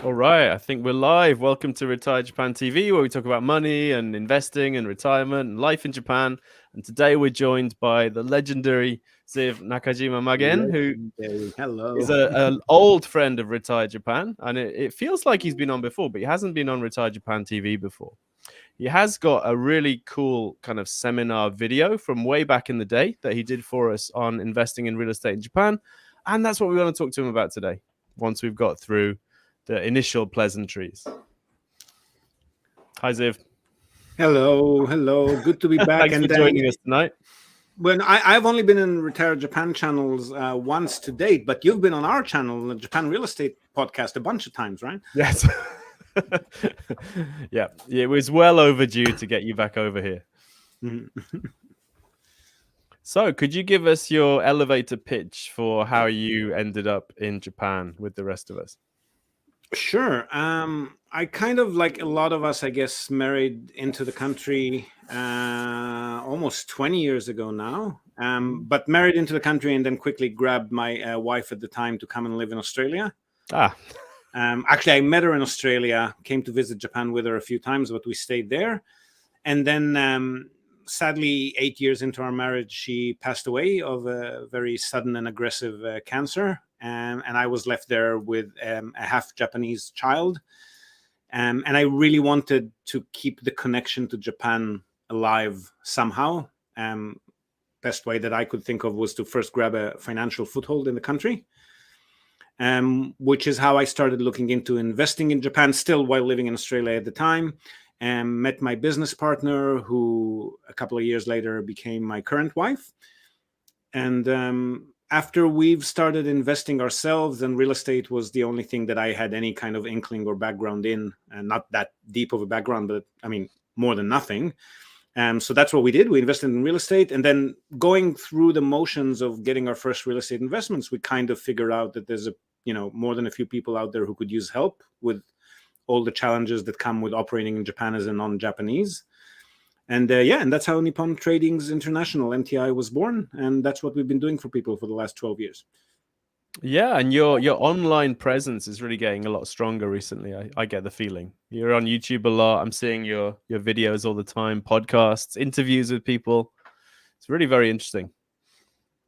All right, I think we're live. Welcome to RetireJapan TV, where we talk about money and investing and retirement and life in Japan. And today we're joined by the legendary Ziv Nakajima-Magen, who Legendary. Hello. is an old friend of RetireJapan. And it feels like he's been on before, but he hasn't been on RetireJapan TV before. He has got a really cool kind of seminar video from way back in the day that he did for us on investing in real estate in Japan. And that's what we want to talk to him about today, once we've got through the initial pleasantries. Hi, Ziv. Hello. Good to be back. Thanks for joining us tonight. When I've only been in Retire Japan channels once to date, but you've been on our channel, the Japan Real Estate Podcast, a bunch of times, right? Yes. Yeah, it was well overdue to get you back over here. So, could you give us your elevator pitch for how you ended up in Japan with the rest of us? Sure. I kind of, like a lot of us, I guess, married into the country almost 20 years ago now. But married into the country and then quickly grabbed my wife at the time to come and live in Australia. Actually, I met her in Australia, came to visit Japan with her a few times, but we stayed there. And then, sadly, 8 years into our marriage, she passed away of a very sudden and aggressive cancer. And I was left there with a half Japanese child. And I really wanted to keep the connection to Japan alive somehow. Best way that I could think of was to first grab a financial foothold in the country, which is how I started looking into investing in Japan, still while living in Australia at the time. And met my business partner, who a couple of years later became my current wife. And after we've started investing ourselves, and real estate was the only thing that I had any kind of inkling or background in, and not that deep of a background, but I mean, more than nothing. So that's what we did. We invested in real estate, and then going through the motions of getting our first real estate investments, we kind of figured out that there's more than a few people out there who could use help with all the challenges that come with operating in Japan as a non-Japanese. And and that's how Nippon Tradings International, NTI, was born. And that's what we've been doing for people for the last 12 years. Yeah, and your online presence is really getting a lot stronger recently. I get the feeling. You're on YouTube a lot. I'm seeing your videos all the time, podcasts, interviews with people. It's really very interesting.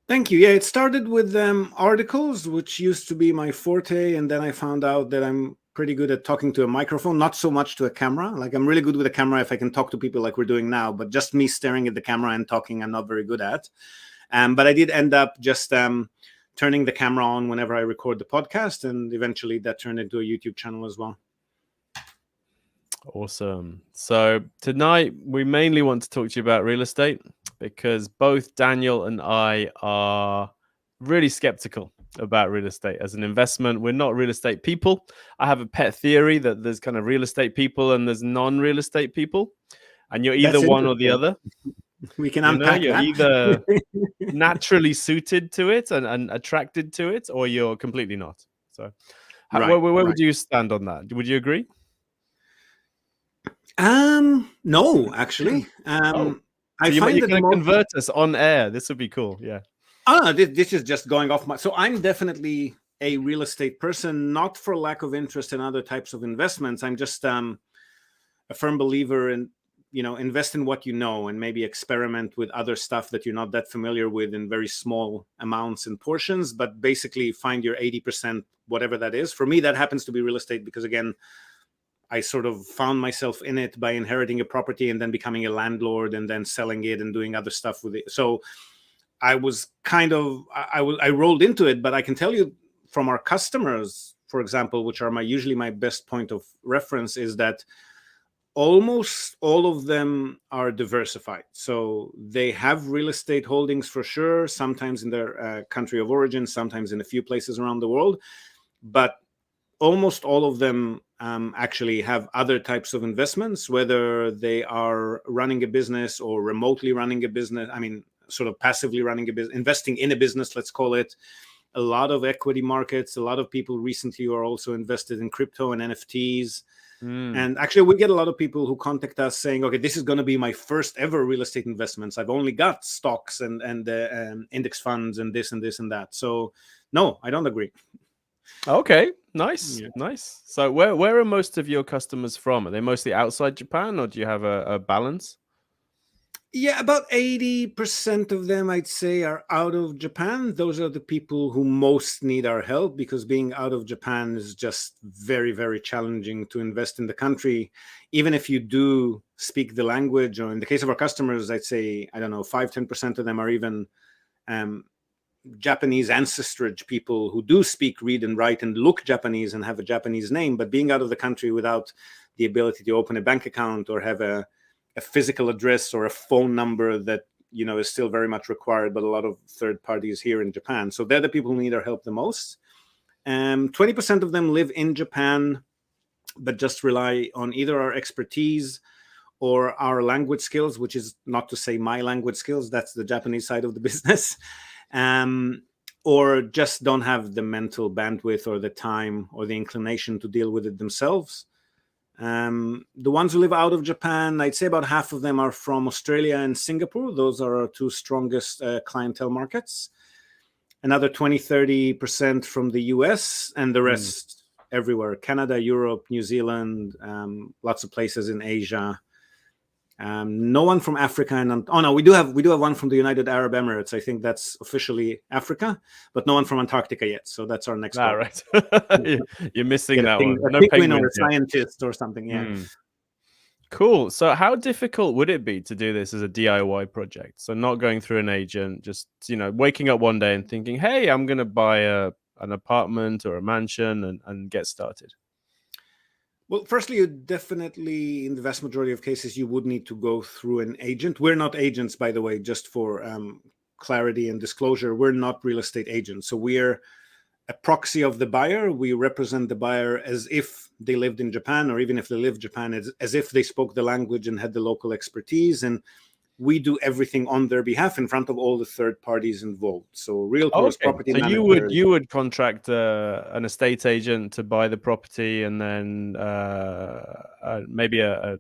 Thank you. Yeah, it started with articles, which used to be my forte. And then I found out that I'm pretty good at talking to a microphone, not so much to a camera. Like, I'm really good with a camera if I can talk to people like we're doing now, but just me staring at the camera and talking, I'm not very good at. But I did end up just turning the camera on whenever I record the podcast, and eventually that turned into a YouTube channel as well. Awesome. So tonight we mainly want to talk to you about real estate, because both Daniel and I are really skeptical about real estate as an investment. We're not real estate people. I have a pet theory that there's kind of real estate people and there's non-real estate people, and you're either one or the other. We can unpack you're that. Either naturally suited to it and attracted to it, or you're completely not. So where would you stand on that? Would you agree? No, actually. So you can convert us on air. This would be cool. Yeah. This is just going off my. So I'm definitely a real estate person, not for lack of interest in other types of investments. I'm just a firm believer in, invest in what you know, and maybe experiment with other stuff that you're not that familiar with in very small amounts and portions, but basically find your 80%, whatever that is. For me, that happens to be real estate, because again, I sort of found myself in it by inheriting a property and then becoming a landlord and then selling it and doing other stuff with it. So I was kind of, I rolled into it, but I can tell you from our customers, for example, which are usually my best point of reference, is that almost all of them are diversified. So they have real estate holdings for sure, sometimes in their country of origin, sometimes in a few places around the world. But almost all of them actually have other types of investments, whether they are running a business or remotely running a business. I mean, sort of passively running a business, investing in a business, let's call it. A lot of equity markets. A lot of people recently are also invested in crypto and NFTs. And actually, we get a lot of people who contact us saying, okay, this is going to be my first ever real estate investments. I've only got stocks and index funds and this and this and that. So no, I don't agree. Okay, nice, Yeah. nice. So where are most of your customers from? Are they mostly outside Japan, or do you have a balance? Yeah, about 80% of them, I'd say, are out of Japan. Those are the people who most need our help, because being out of Japan is just very, very challenging to invest in the country. Even if you do speak the language, or in the case of our customers, I'd say, I don't know, 5-10% of them are even um, Japanese ancestrage people who do speak, read, and write and look Japanese and have a Japanese name, but being out of the country without the ability to open a bank account or have a physical address or a phone number that is still very much required, but a lot of third parties here in Japan. So they're the people who need our help the most. 20% of them live in Japan, but just rely on either our expertise or our language skills, which is not to say my language skills, that's the Japanese side of the business, or just don't have the mental bandwidth or the time or the inclination to deal with it themselves. The ones who live out of Japan, I'd say about half of them are from Australia and Singapore. Those are our two strongest clientele markets. Another 20-30% from the US, and the rest everywhere: Canada, Europe, New Zealand, lots of places in Asia. No one from Africa, and oh no, we do have one from the United Arab Emirates. I think that's officially Africa, but no one from Antarctica yet. So that's our next goal. Right. You're missing Get that one. a No penguin or a penguins yet. scientist or something. Yeah. Cool. So how difficult would it be to do this as a DIY project? So not going through an agent, just waking up one day and thinking, hey, I'm going to buy an apartment or a mansion and get started. Well, firstly, you definitely, in the vast majority of cases, you would need to go through an agent. We're not agents, by the way, just for clarity and disclosure. We're not real estate agents. So we're a proxy of the buyer. We represent the buyer as if they lived in Japan, or even if they live in Japan, as if they spoke the language and had the local expertise. And we do everything on their behalf in front of all the third parties involved. So realtors, property so managers. you would contract an estate agent to buy the property, and then maybe a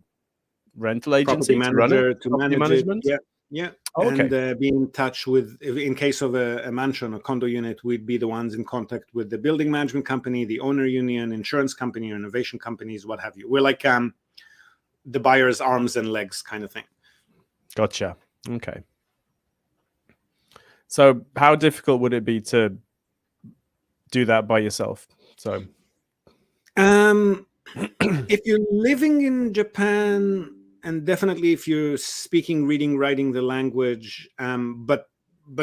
rental agency property to run it, manager to property manage it. management. Yeah. Okay. And be in touch with, in case of a mansion, a condo unit, we'd be the ones in contact with the building management company, the owner union, insurance company, renovation companies, what have you. We're like the buyer's arms and legs kind of thing. Gotcha. Okay. So how difficult would it be to do that by yourself? So if you're living in Japan, and definitely if you're speaking, reading, writing the language, but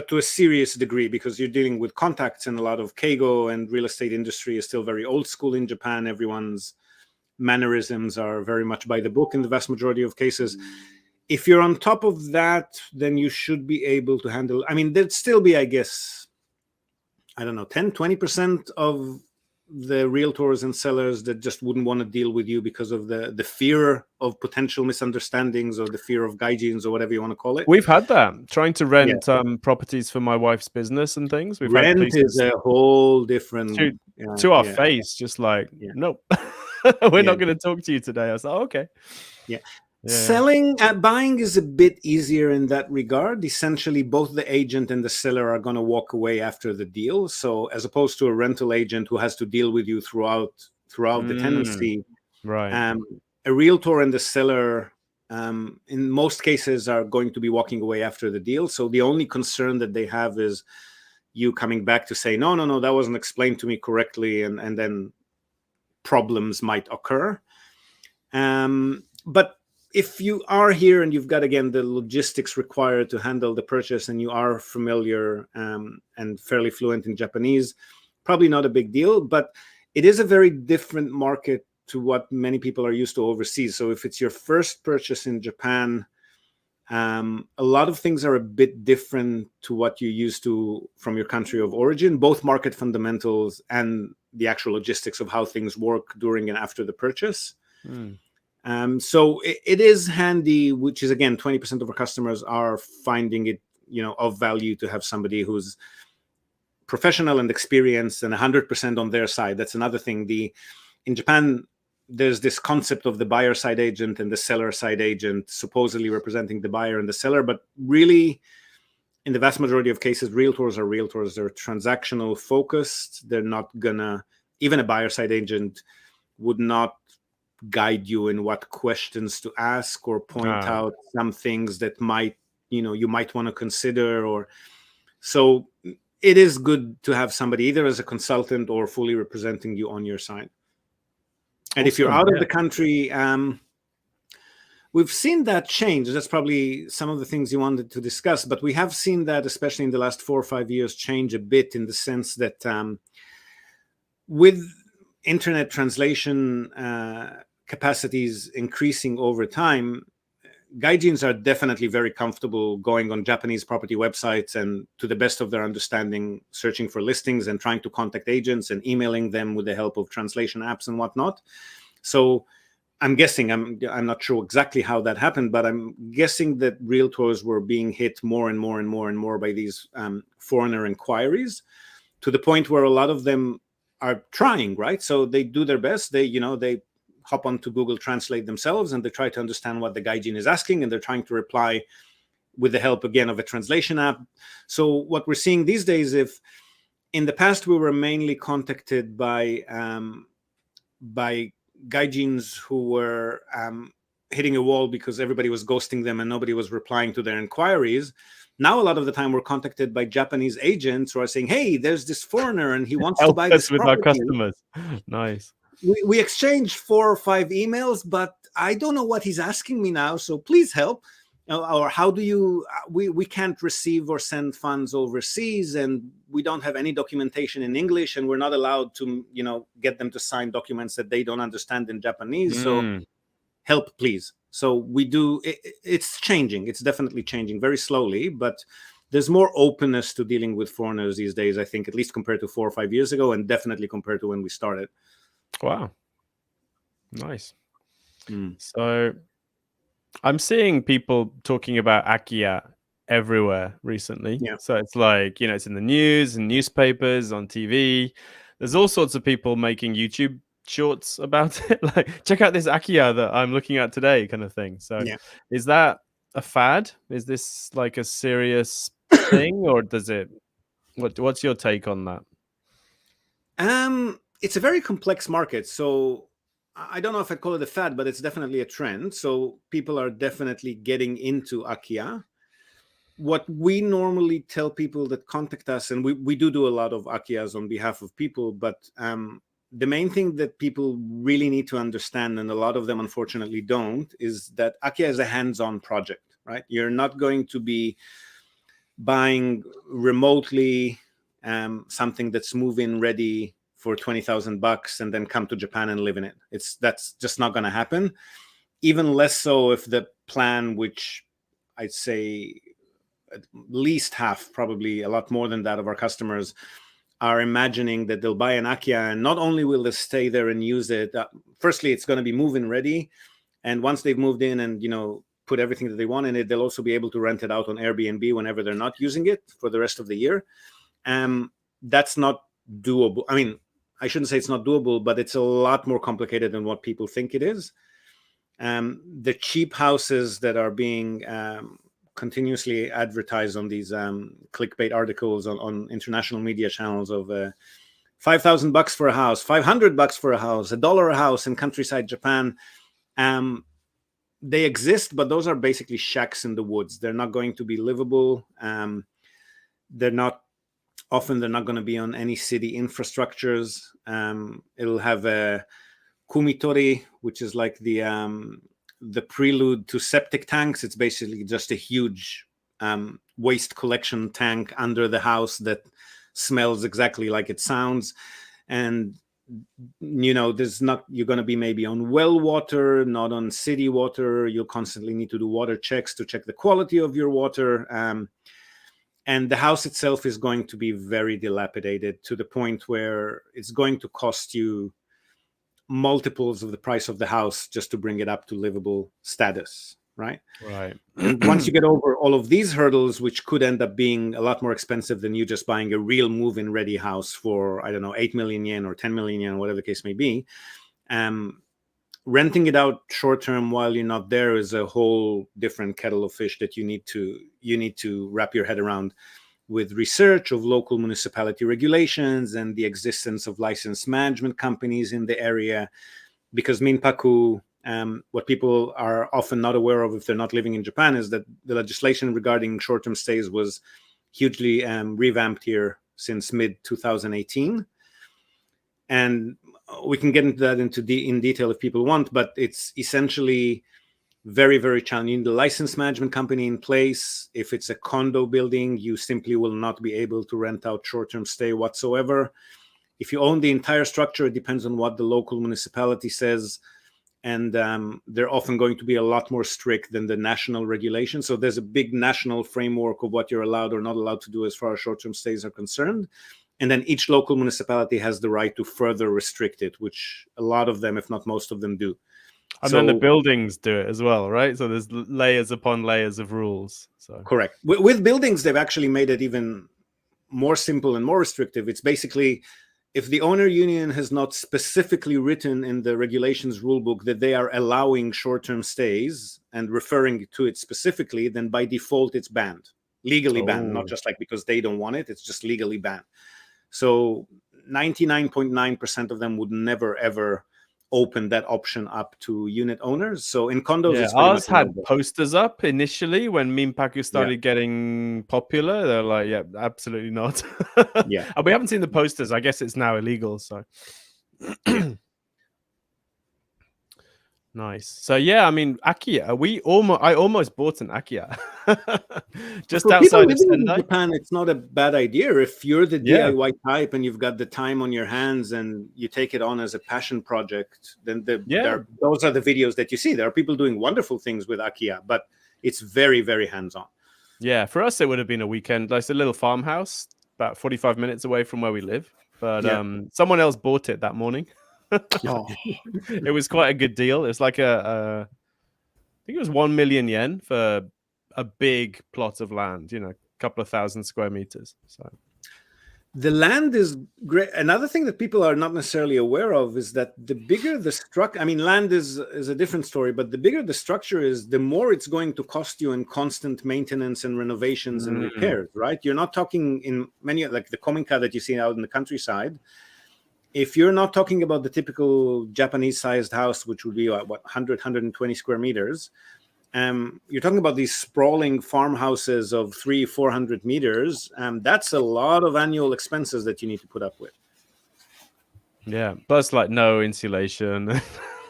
to a serious degree, because you're dealing with contacts, and a lot of keigo and real estate industry is still very old school in Japan. Everyone's mannerisms are very much by the book in the vast majority of cases. If you're on top of that, then you should be able to handle, there'd still be, I guess, I don't know, 10-20% of the realtors and sellers that just wouldn't want to deal with you because of the fear of potential misunderstandings, or the fear of gaijins, or whatever you want to call it. We've had that, trying to rent properties for my wife's business and things. We've Rent had is a whole different to our face, just like, nope, we're not going to talk to you today. I was like, okay. Selling, buying is a bit easier in that regard. Essentially, both the agent and the seller are going to walk away after the deal. So as opposed to a rental agent who has to deal with you throughout the tenancy, right? A realtor and the seller, in most cases, are going to be walking away after the deal. So the only concern that they have is you coming back to say, no, that wasn't explained to me correctly, and then problems might occur. But if you are here and you've got, again, the logistics required to handle the purchase, and you are familiar and fairly fluent in Japanese, probably not a big deal. But it is a very different market to what many people are used to overseas. So if it's your first purchase in Japan, a lot of things are a bit different to what you're used to from your country of origin, both market fundamentals and the actual logistics of how things work during and after the purchase. So it is handy, which is, again, 20% of our customers are finding it, of value to have somebody who's professional and experienced and 100% on their side. That's another thing. In Japan, there's this concept of the buyer side agent and the seller side agent supposedly representing the buyer and the seller, but really in the vast majority of cases, realtors are realtors. They're transactional focused. They're not gonna, even a buyer side agent would not guide you in what questions to ask or point out some things that might, you might want to consider. Or so it is good to have somebody either as a consultant or fully representing you on your side. And if you're out of the country, we've seen that change. That's probably some of the things you wanted to discuss, but we have seen that, especially in the last 4 or 5 years, change a bit in the sense that with internet translation capacities increasing over time, gaijins are definitely very comfortable going on Japanese property websites and, to the best of their understanding, searching for listings and trying to contact agents and emailing them with the help of translation apps and whatnot. So I'm guessing, I'm not sure exactly how that happened, but I'm guessing that realtors were being hit more and more and more and more by these foreigner inquiries, to the point where a lot of them are trying, right? So they do their best. They hop onto Google Translate themselves and they try to understand what the gaijin is asking, and they're trying to reply with the help, again, of a translation app. So what we're seeing these days, if in the past we were mainly contacted by gaijins who were hitting a wall because everybody was ghosting them and nobody was replying to their inquiries, now a lot of the time we're contacted by Japanese agents who are saying, hey, there's this foreigner and he wants to buy this with property. our customers. Nice. We exchanged 4 or 5 emails, but I don't know what he's asking me now, so please help. Or how do you, we can't receive or send funds overseas, and we don't have any documentation in English, and we're not allowed to, get them to sign documents that they don't understand in Japanese. So help, please. So we do, it's changing. It's definitely changing very slowly, but there's more openness to dealing with foreigners these days, I think, at least compared to 4 or 5 years ago, and definitely compared to when we started. Wow. Nice. So I'm seeing people talking about Akiya everywhere recently. Yeah. So it's like, it's in the news and newspapers, on TV. There's all sorts of people making YouTube shorts about it. Like, check out this Akiya that I'm looking at today, kind of thing. So is that a fad? Is this like a serious thing, or does it, what's your take on that? It's a very complex market. So I don't know if I'd call it a fad, but it's definitely a trend. So people are definitely getting into Akiya. What we normally tell people that contact us, and we do a lot of Akiyas on behalf of people, but the main thing that people really need to understand, and a lot of them unfortunately don't, is that Akiya is a hands-on project, right? You're not going to be buying remotely something that's move-in ready for $20,000 and then come to Japan and live in it. That's just not going to happen. Even less so if the plan, which I'd say at least half, probably a lot more than that, of our customers are imagining that they'll buy an Akiya, and not only will they stay there and use it, firstly, it's going to be move-in ready. And once they've moved in and, put everything that they want in it, they'll also be able to rent it out on Airbnb whenever they're not using it for the rest of the year. That's not doable. I mean, I shouldn't say it's not doable, but it's a lot more complicated than what people think it is. The cheap houses that are being continuously advertised on these clickbait articles on international media channels of $5,000 for a house, $500 for a house, $1 a house in countryside Japan. They exist, but those are basically shacks in the woods. They're not going to be livable. They're not going to be on any city infrastructures. It'll have a kumitori, which is like the prelude to septic tanks. It's basically just a huge waste collection tank under the house that smells exactly like it sounds. And you're going to be maybe on well water, not on city water. You'll constantly need to do water checks to check the quality of your water. And the house itself is going to be very dilapidated, to the point where it's going to cost you multiples of the price of the house just to bring it up to livable status, right? Right. And once you get over all of these hurdles, which could end up being a lot more expensive than you just buying a real move-in ready house for, I don't know, 8 million yen or 10 million yen, whatever the case may be, renting it out short term while you're not there is a whole different kettle of fish that you need to wrap your head around, with research of local municipality regulations and the existence of licensed management companies in the area. Because Minpaku, what people are often not aware of if they're not living in Japan, is that the legislation regarding short-term stays was hugely revamped here since mid-2018. And we can get into that in detail if people want, but it's essentially very, very challenging. You need a licensed management company in place. If it's a condo building, you simply will not be able to rent out short-term stay whatsoever. If you own the entire structure, it depends on what the local municipality says. And they're often going to be a lot more strict than the national regulation. So there's a big national framework of what you're allowed or not allowed to do as far as short-term stays are concerned. And then each local municipality has the right to further restrict it, which a lot of them, if not most of them, do. And then the buildings do it as well, right? So there's layers upon layers of rules. So correct. With buildings, they've actually made it even more simple and more restrictive. It's basically, if the owner union has not specifically written in the regulations rulebook that they are allowing short-term stays and referring to it specifically, then by default it's banned, legally banned, not just like because they don't want it, it's just legally banned. So 99.9% of them would never, ever open that option up to unit owners. So in condos, it's ours had posters up initially when Minpaku started getting popular. They're like, yeah, absolutely not. Yeah. And we haven't seen the posters. I guess it's now illegal. So nice. So yeah, I mean, Akiya, I almost bought an Akiya just for outside of Sendai. In Japan, it's not a bad idea if you're the DIY type and you've got the time on your hands and you take it on as a passion project. Then those are the videos that you see. There are people doing wonderful things with Akiya, but it's very, very hands-on. Yeah, for us it would have been a weekend. Like, it's a little farmhouse about 45 minutes away from where we live, but someone else bought it that morning. It was quite a good deal. It's like I think it was 1 million yen for a big plot of land, a couple of thousand square meters. So the land is great. Another thing that people are not necessarily aware of is that the bigger the structure, I mean, land is a different story, but the bigger the structure is, the more it's going to cost you in constant maintenance and renovations and repairs, right? You're not talking in many, like the kominka that you see out in the countryside. If you're not talking about the typical Japanese-sized house, which would be 100, 120 square meters, you're talking about these sprawling farmhouses of 300-400 meters. That's a lot of annual expenses that you need to put up with. Yeah, plus like no insulation.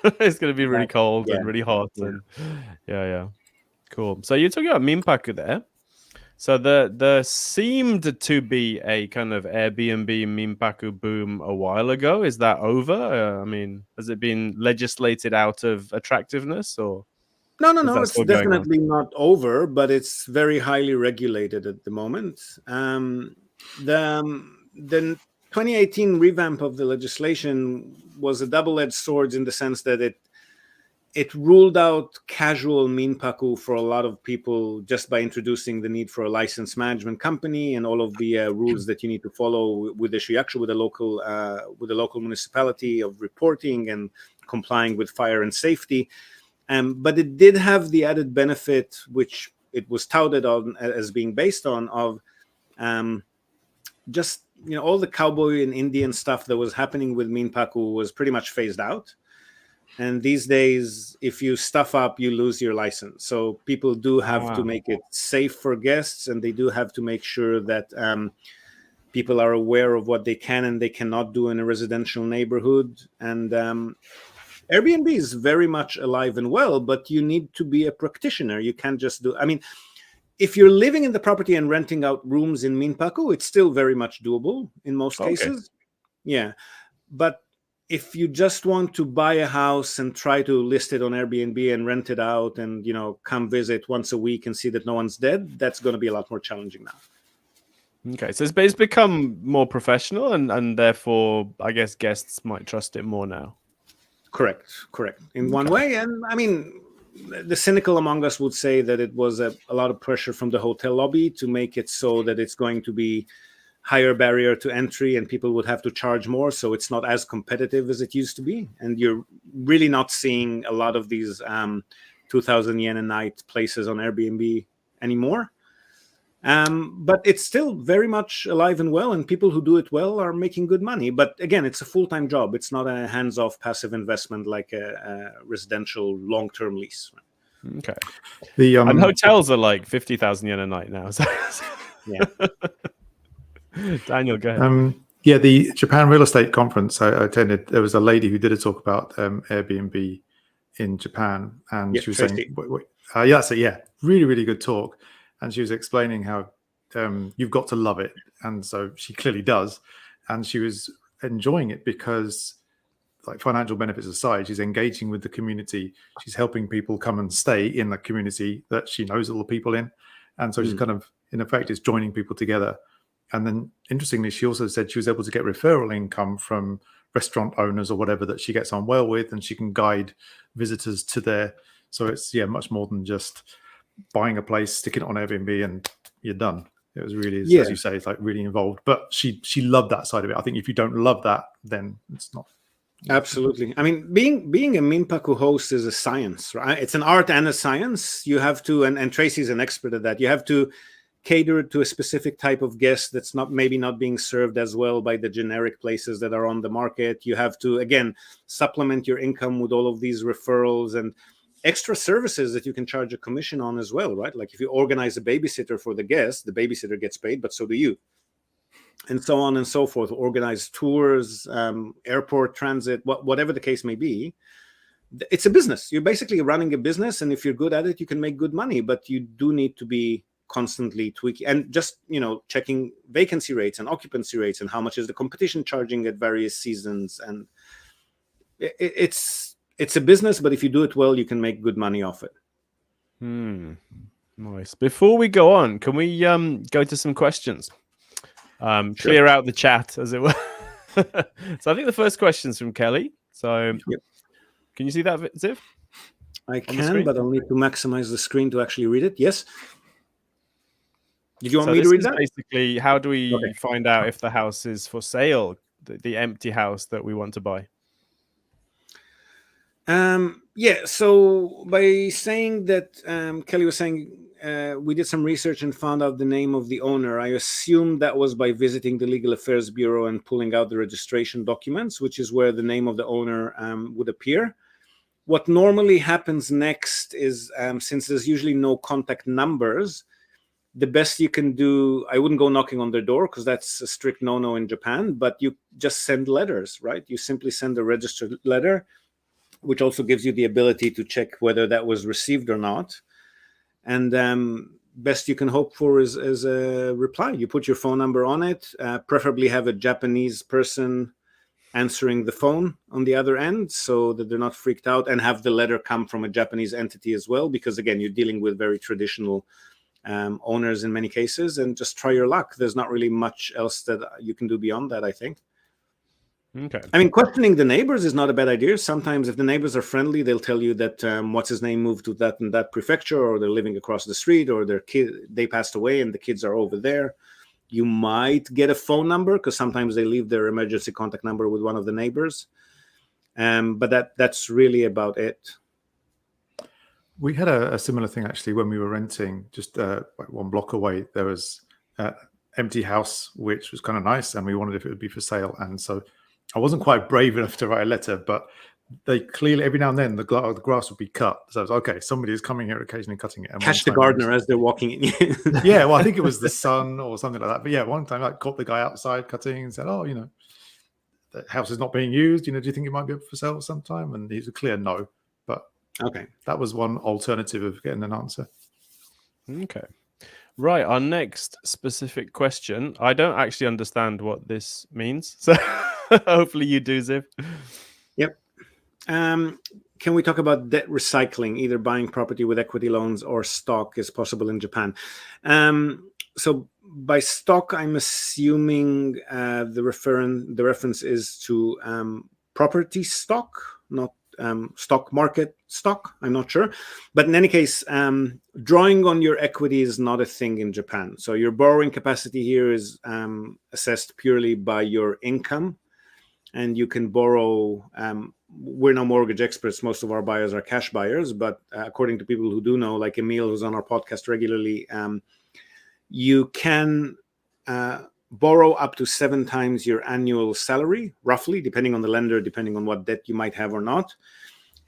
It's going to be really cold and really hot. And cool. So you're talking about Minpaku there. So there seemed to be a kind of Airbnb Minpaku boom a while ago. Is that over? I mean, has it been legislated out of attractiveness, or? No, it's definitely not over, but it's very highly regulated at the moment. The 2018 revamp of the legislation was a double-edged sword in the sense that it ruled out casual Minpaku for a lot of people just by introducing the need for a licensed management company and all of the rules that you need to follow with the shiyakusho, with the local municipality, of reporting and complying with fire and safety. But it did have the added benefit, which it was touted on as being based on, of just all the cowboy and Indian stuff that was happening with Minpaku was pretty much phased out. And these days, if you stuff up, you lose your license. So people do have to make it safe for guests, and they do have to make sure that people are aware of what they can and they cannot do in a residential neighborhood. And Airbnb is very much alive and well, but you need to be a practitioner. You can't just do... I mean, if you're living in the property and renting out rooms in Minpaku, it's still very much doable in most cases. Yeah. But if you just want to buy a house and try to list it on Airbnb and rent it out and, come visit once a week and see that no one's dead, that's going to be a lot more challenging now. Okay, so it's become more professional, and therefore, I guess guests might trust it more now. Correct. In one way. And I mean, the cynical among us would say that it was a lot of pressure from the hotel lobby to make it so that it's going to be higher barrier to entry, and people would have to charge more, so it's not as competitive as it used to be. And you're really not seeing a lot of these 2,000 yen a night places on Airbnb anymore. But it's still very much alive and well, and people who do it well are making good money. But again, it's a full-time job. It's not a hands-off passive investment like a residential long-term lease. Okay. And hotels are like 50,000 yen a night now. So yeah. Daniel, go ahead. Yeah, the Japan Real Estate Conference I attended, there was a lady who did a talk about Airbnb in Japan, and she was saying, really, really good talk. And she was explaining how you've got to love it. And so she clearly does. And she was enjoying it because, like, financial benefits aside, she's engaging with the community. She's helping people come and stay in the community that she knows all the people in. And so she's kind of, in effect, is joining people together. And then, interestingly, she also said she was able to get referral income from restaurant owners or whatever that she gets on well with, and she can guide visitors to there. So it's, much more than just buying a place, sticking it on Airbnb, and you're done. It was really, as you say, it's like really involved. But she loved that side of it. I think if you don't love that, then it's not. Absolutely. I mean, being a Minpaku host is a science, right? It's an art and a science. You have to, and Tracy's an expert at that. You have to cater to a specific type of guest that's maybe not being served as well by the generic places that are on the market. You have to, again, supplement your income with all of these referrals and extra services that you can charge a commission on as well, right? Like if you organize a babysitter for the guest, the babysitter gets paid, but so do you. And so on and so forth. Organize tours, airport transit, whatever the case may be. It's a business. You're basically running a business, and if you're good at it, you can make good money, but you do need to be constantly tweaking and just checking vacancy rates and occupancy rates and how much is the competition charging at various seasons. And it's a business, but if you do it well, you can make good money off it. Nice. Before we go on, can we go to some questions? Clear out the chat, as it were. So I think the first question is from Kelly. So can you see that, Ziv? I can, but I'll need to maximize the screen to actually read it. Yes. Did you want me to read that? Basically, how do we find out if the house is for sale, the empty house that we want to buy? So by saying that, Kelly was saying we did some research and found out the name of the owner. I assume that was by visiting the Legal Affairs Bureau and pulling out the registration documents, which is where the name of the owner would appear. What normally happens next is, since there's usually no contact numbers, the best you can do, I wouldn't go knocking on their door because that's a strict no-no in Japan, but you just send letters, right? You simply send a registered letter, which also gives you the ability to check whether that was received or not. And best you can hope for is a reply. You put your phone number on it, preferably have a Japanese person answering the phone on the other end so that they're not freaked out, and have the letter come from a Japanese entity as well, because again, you're dealing with very traditional owners in many cases, and just try your luck. There's not really much else that you can do beyond that, I think. Okay. I mean, questioning the neighbors is not a bad idea. Sometimes if the neighbors are friendly, they'll tell you that what's his name moved to that and that prefecture, or they're living across the street, or they passed away and the kids are over there. You might get a phone number because sometimes they leave their emergency contact number with one of the neighbors. But that's really about it. We had a similar thing actually when we were renting just like one block away. There was an empty house, which was kind of nice, and we wondered if it would be for sale. And so I wasn't quite brave enough to write a letter, but they clearly, every now and then, the grass would be cut. So I was okay, somebody is coming here occasionally cutting it. And catch the gardener as they're walking in. Yeah, well, I think it was the son or something like that. But yeah, one time I caught the guy outside cutting and said, "Oh, the house is not being used. Do you think it might be up for sale sometime?" And he's a clear no. But okay, that was one alternative of getting an answer. Okay. Right, our next specific question. I don't actually understand what this means, so hopefully you do, Ziv. Yep. Can we talk about debt recycling? Either buying property with equity loans or stock is possible in Japan. So by stock, I'm assuming the reference is to property stock, not stock market stock. I'm not sure. But in any case, drawing on your equity is not a thing in Japan. So your borrowing capacity here is assessed purely by your income. And you can borrow. We're no mortgage experts. Most of our buyers are cash buyers. But according to people who do know, like Emil, who's on our podcast regularly, you can borrow up to 7 times your annual salary, roughly, depending on the lender, depending on what debt you might have or not.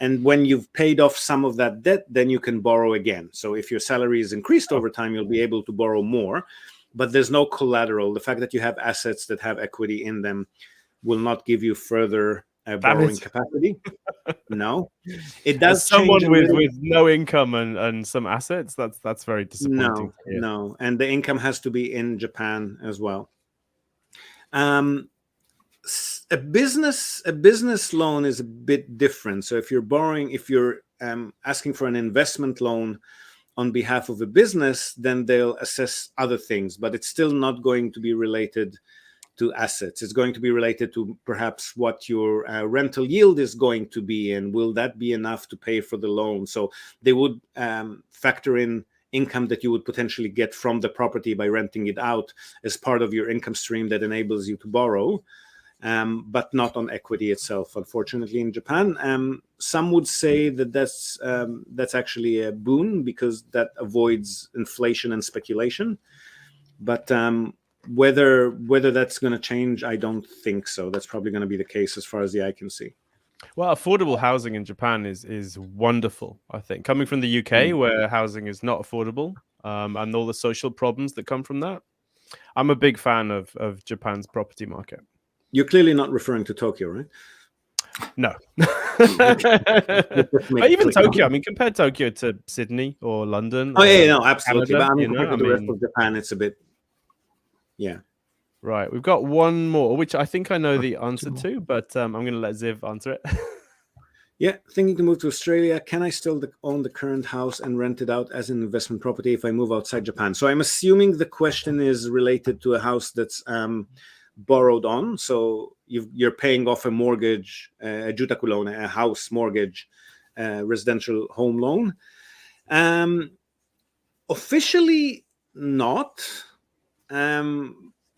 And when you've paid off some of that debt, then you can borrow again. So if your salary is increased over time, you'll be able to borrow more. But there's no collateral. The fact that you have assets that have equity in them will not give you further borrowing capacity. No, it does. As someone with no income and some assets, that's very disappointing. No, and the income has to be in Japan as well. A business loan is a bit different. So if you're asking for an investment loan on behalf of a business, then they'll assess other things, but it's still not going to be related to assets. It's going to be related to perhaps what your rental yield is going to be, and will that be enough to pay for the loan? So they would factor in income that you would potentially get from the property by renting it out as part of your income stream that enables you to borrow, but not on equity itself, unfortunately, in Japan. Some would say that that's actually a boon because that avoids inflation and speculation. But whether that's going to change, I don't think so. That's probably going to be the case as far as the eye can see. Well, affordable housing in Japan is wonderful, I think. Coming from the UK, where housing is not affordable, and all the social problems that come from that, I'm a big fan of Japan's property market. You're clearly not referring to Tokyo, right? No. But even Tokyo, I mean, compare Tokyo to Sydney or London. Oh, yeah, no, absolutely. Canada, but I mean, compared to the rest of Japan, it's a bit, yeah. Right, we've got one more, which I think I know the answer to, but I'm going to let Ziv answer it. Yeah, thinking to move to Australia. Can I still own the current house and rent it out as an investment property if I move outside Japan? So I'm assuming the question is related to a house that's borrowed on. So you're paying off a mortgage, a jutaku loan, a house mortgage, residential home loan. Officially not.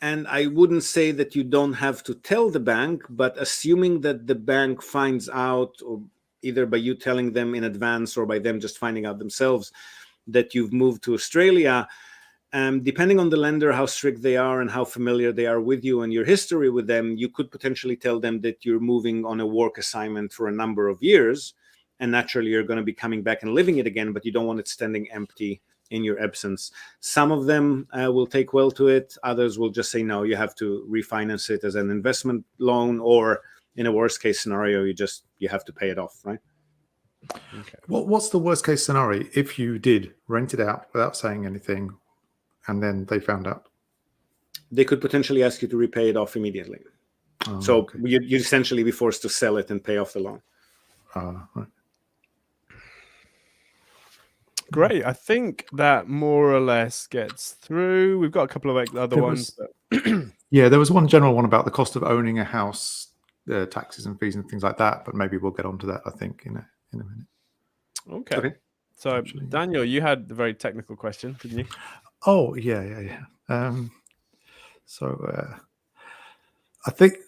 And I wouldn't say that you don't have to tell the bank, but assuming that the bank finds out, or either by you telling them in advance or by them just finding out themselves that you've moved to Australia, depending on the lender, how strict they are and how familiar they are with you and your history with them, you could potentially tell them that you're moving on a work assignment for a number of years. And naturally, you're going to be coming back and living it again, but you don't want it standing empty in your absence. Some of them will take well to it. Others will just say, no, you have to refinance it as an investment loan, or in a worst case scenario, you have to pay it off, right? Okay. What's the worst case scenario if you did rent it out without saying anything and then they found out? They could potentially ask you to repay it off immediately. Oh, so okay. You'd essentially be forced to sell it and pay off the loan. Right. Great. I think that more or less gets through. We've got a couple of other ones. Yeah, there was one general one about the cost of owning a house, taxes and fees and things like that. But maybe we'll get onto that, I think, in a minute. Okay. So, actually, Daniel, you had a very technical question, didn't you? Oh, yeah. I think...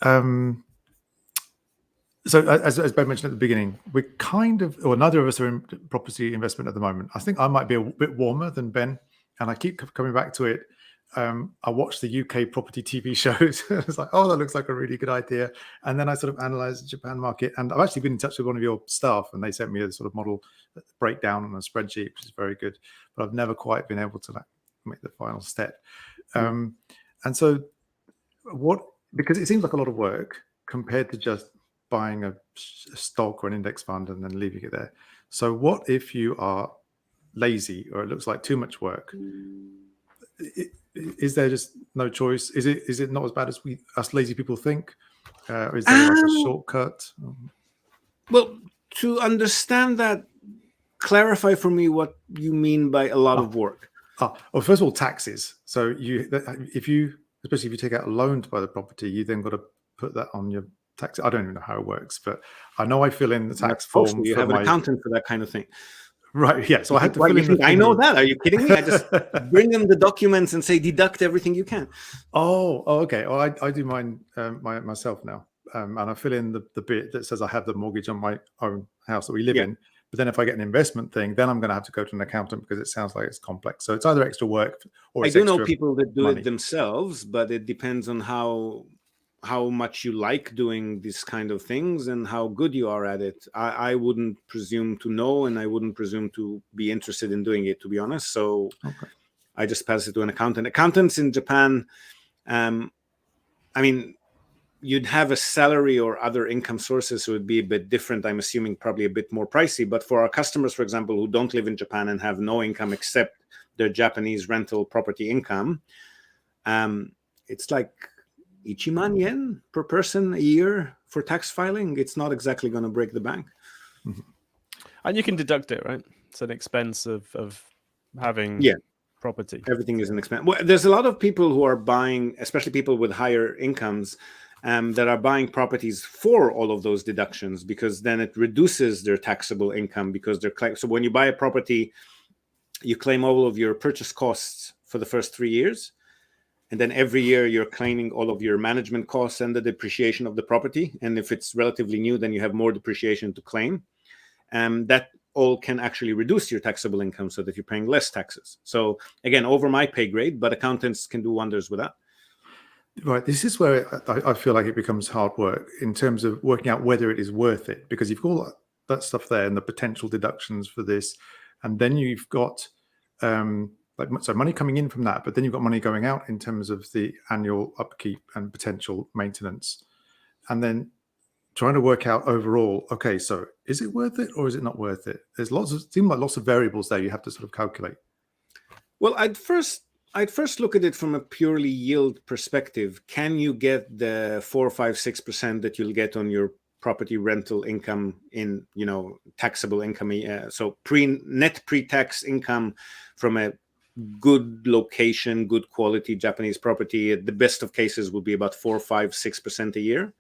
So as Ben mentioned at the beginning, we're neither of us are in property investment at the moment. I think I might be a bit warmer than Ben, and I keep coming back to it. I watched the UK property TV shows. I was like, oh, that looks like a really good idea. And then I sort of analyzed the Japan market, and I've actually been in touch with one of your staff, and they sent me a sort of model breakdown on a spreadsheet, which is very good. But I've never quite been able to make the final step. And so because it seems like a lot of work compared to just buying a stock or an index fund and then leaving it there. So what if you are lazy or it looks like too much work? Is there just no choice? Is it not as bad as us lazy people think? Or is there like a shortcut? Well, to understand that, clarify for me what you mean by a lot of work. Well, first of all, taxes. So especially if you take out a loan to buy the property, you then got to put that on your tax. I don't even know how it works, but I know I fill in the tax Also, form. you for have an my accountant for that kind of thing. Right. Yeah. So I had to Why, fill you in the think I know thingy. that? Are you kidding me? I just bring them the documents and say deduct everything you can. Oh, okay. Well, I do mine myself now, and I fill in the bit that says I have the mortgage on my own house that we live in. But then if I get an investment thing, then I'm going to have to go to an accountant because it sounds like it's complex. So it's either extra work or it's I do know extra people that do money. it themselves, but it depends on how much you like doing these kind of things and how good you are at it. I wouldn't presume to know, and I wouldn't presume to be interested in doing it, to be honest. So I just pass it to an accountant. Accountants in Japan, I mean, you'd have a salary or other income sources, so it'd be a bit different. I'm assuming probably a bit more pricey. But for our customers, for example, who don't live in Japan and have no income except their Japanese rental property income, it's like Ichiman yen per person a year for tax filing. It's not exactly going to break the bank. And you can deduct it, right? It's an expense of having property. Everything is an expense. Well, there's a lot of people who are buying, especially people with higher incomes, that are buying properties for all of those deductions, because then it reduces their taxable income, because they're so when you buy a property, you claim all of your purchase costs for the first 3 years. And then every year you're claiming all of your management costs and the depreciation of the property. And if it's relatively new, then you have more depreciation to claim. That all can actually reduce your taxable income so that you're paying less taxes. So again, over my pay grade, but accountants can do wonders with that. Right. This is where I feel like it becomes hard work in terms of working out whether it is worth it, because you've got all that stuff there and the potential deductions for this. And then you've got so money coming in from that, but then you've got money going out in terms of the annual upkeep and potential maintenance. And then trying to work out overall, okay, so is it worth it or is it not worth it? There's seem like lots of variables there you have to sort of calculate. Well, I'd first look at it from a purely yield perspective. Can you get the 4, 5, 6% that you'll get on your property rental income in, taxable income? So net pre-tax income from a good location, good quality Japanese property. The best of cases would be about 4, 5, 6% a year.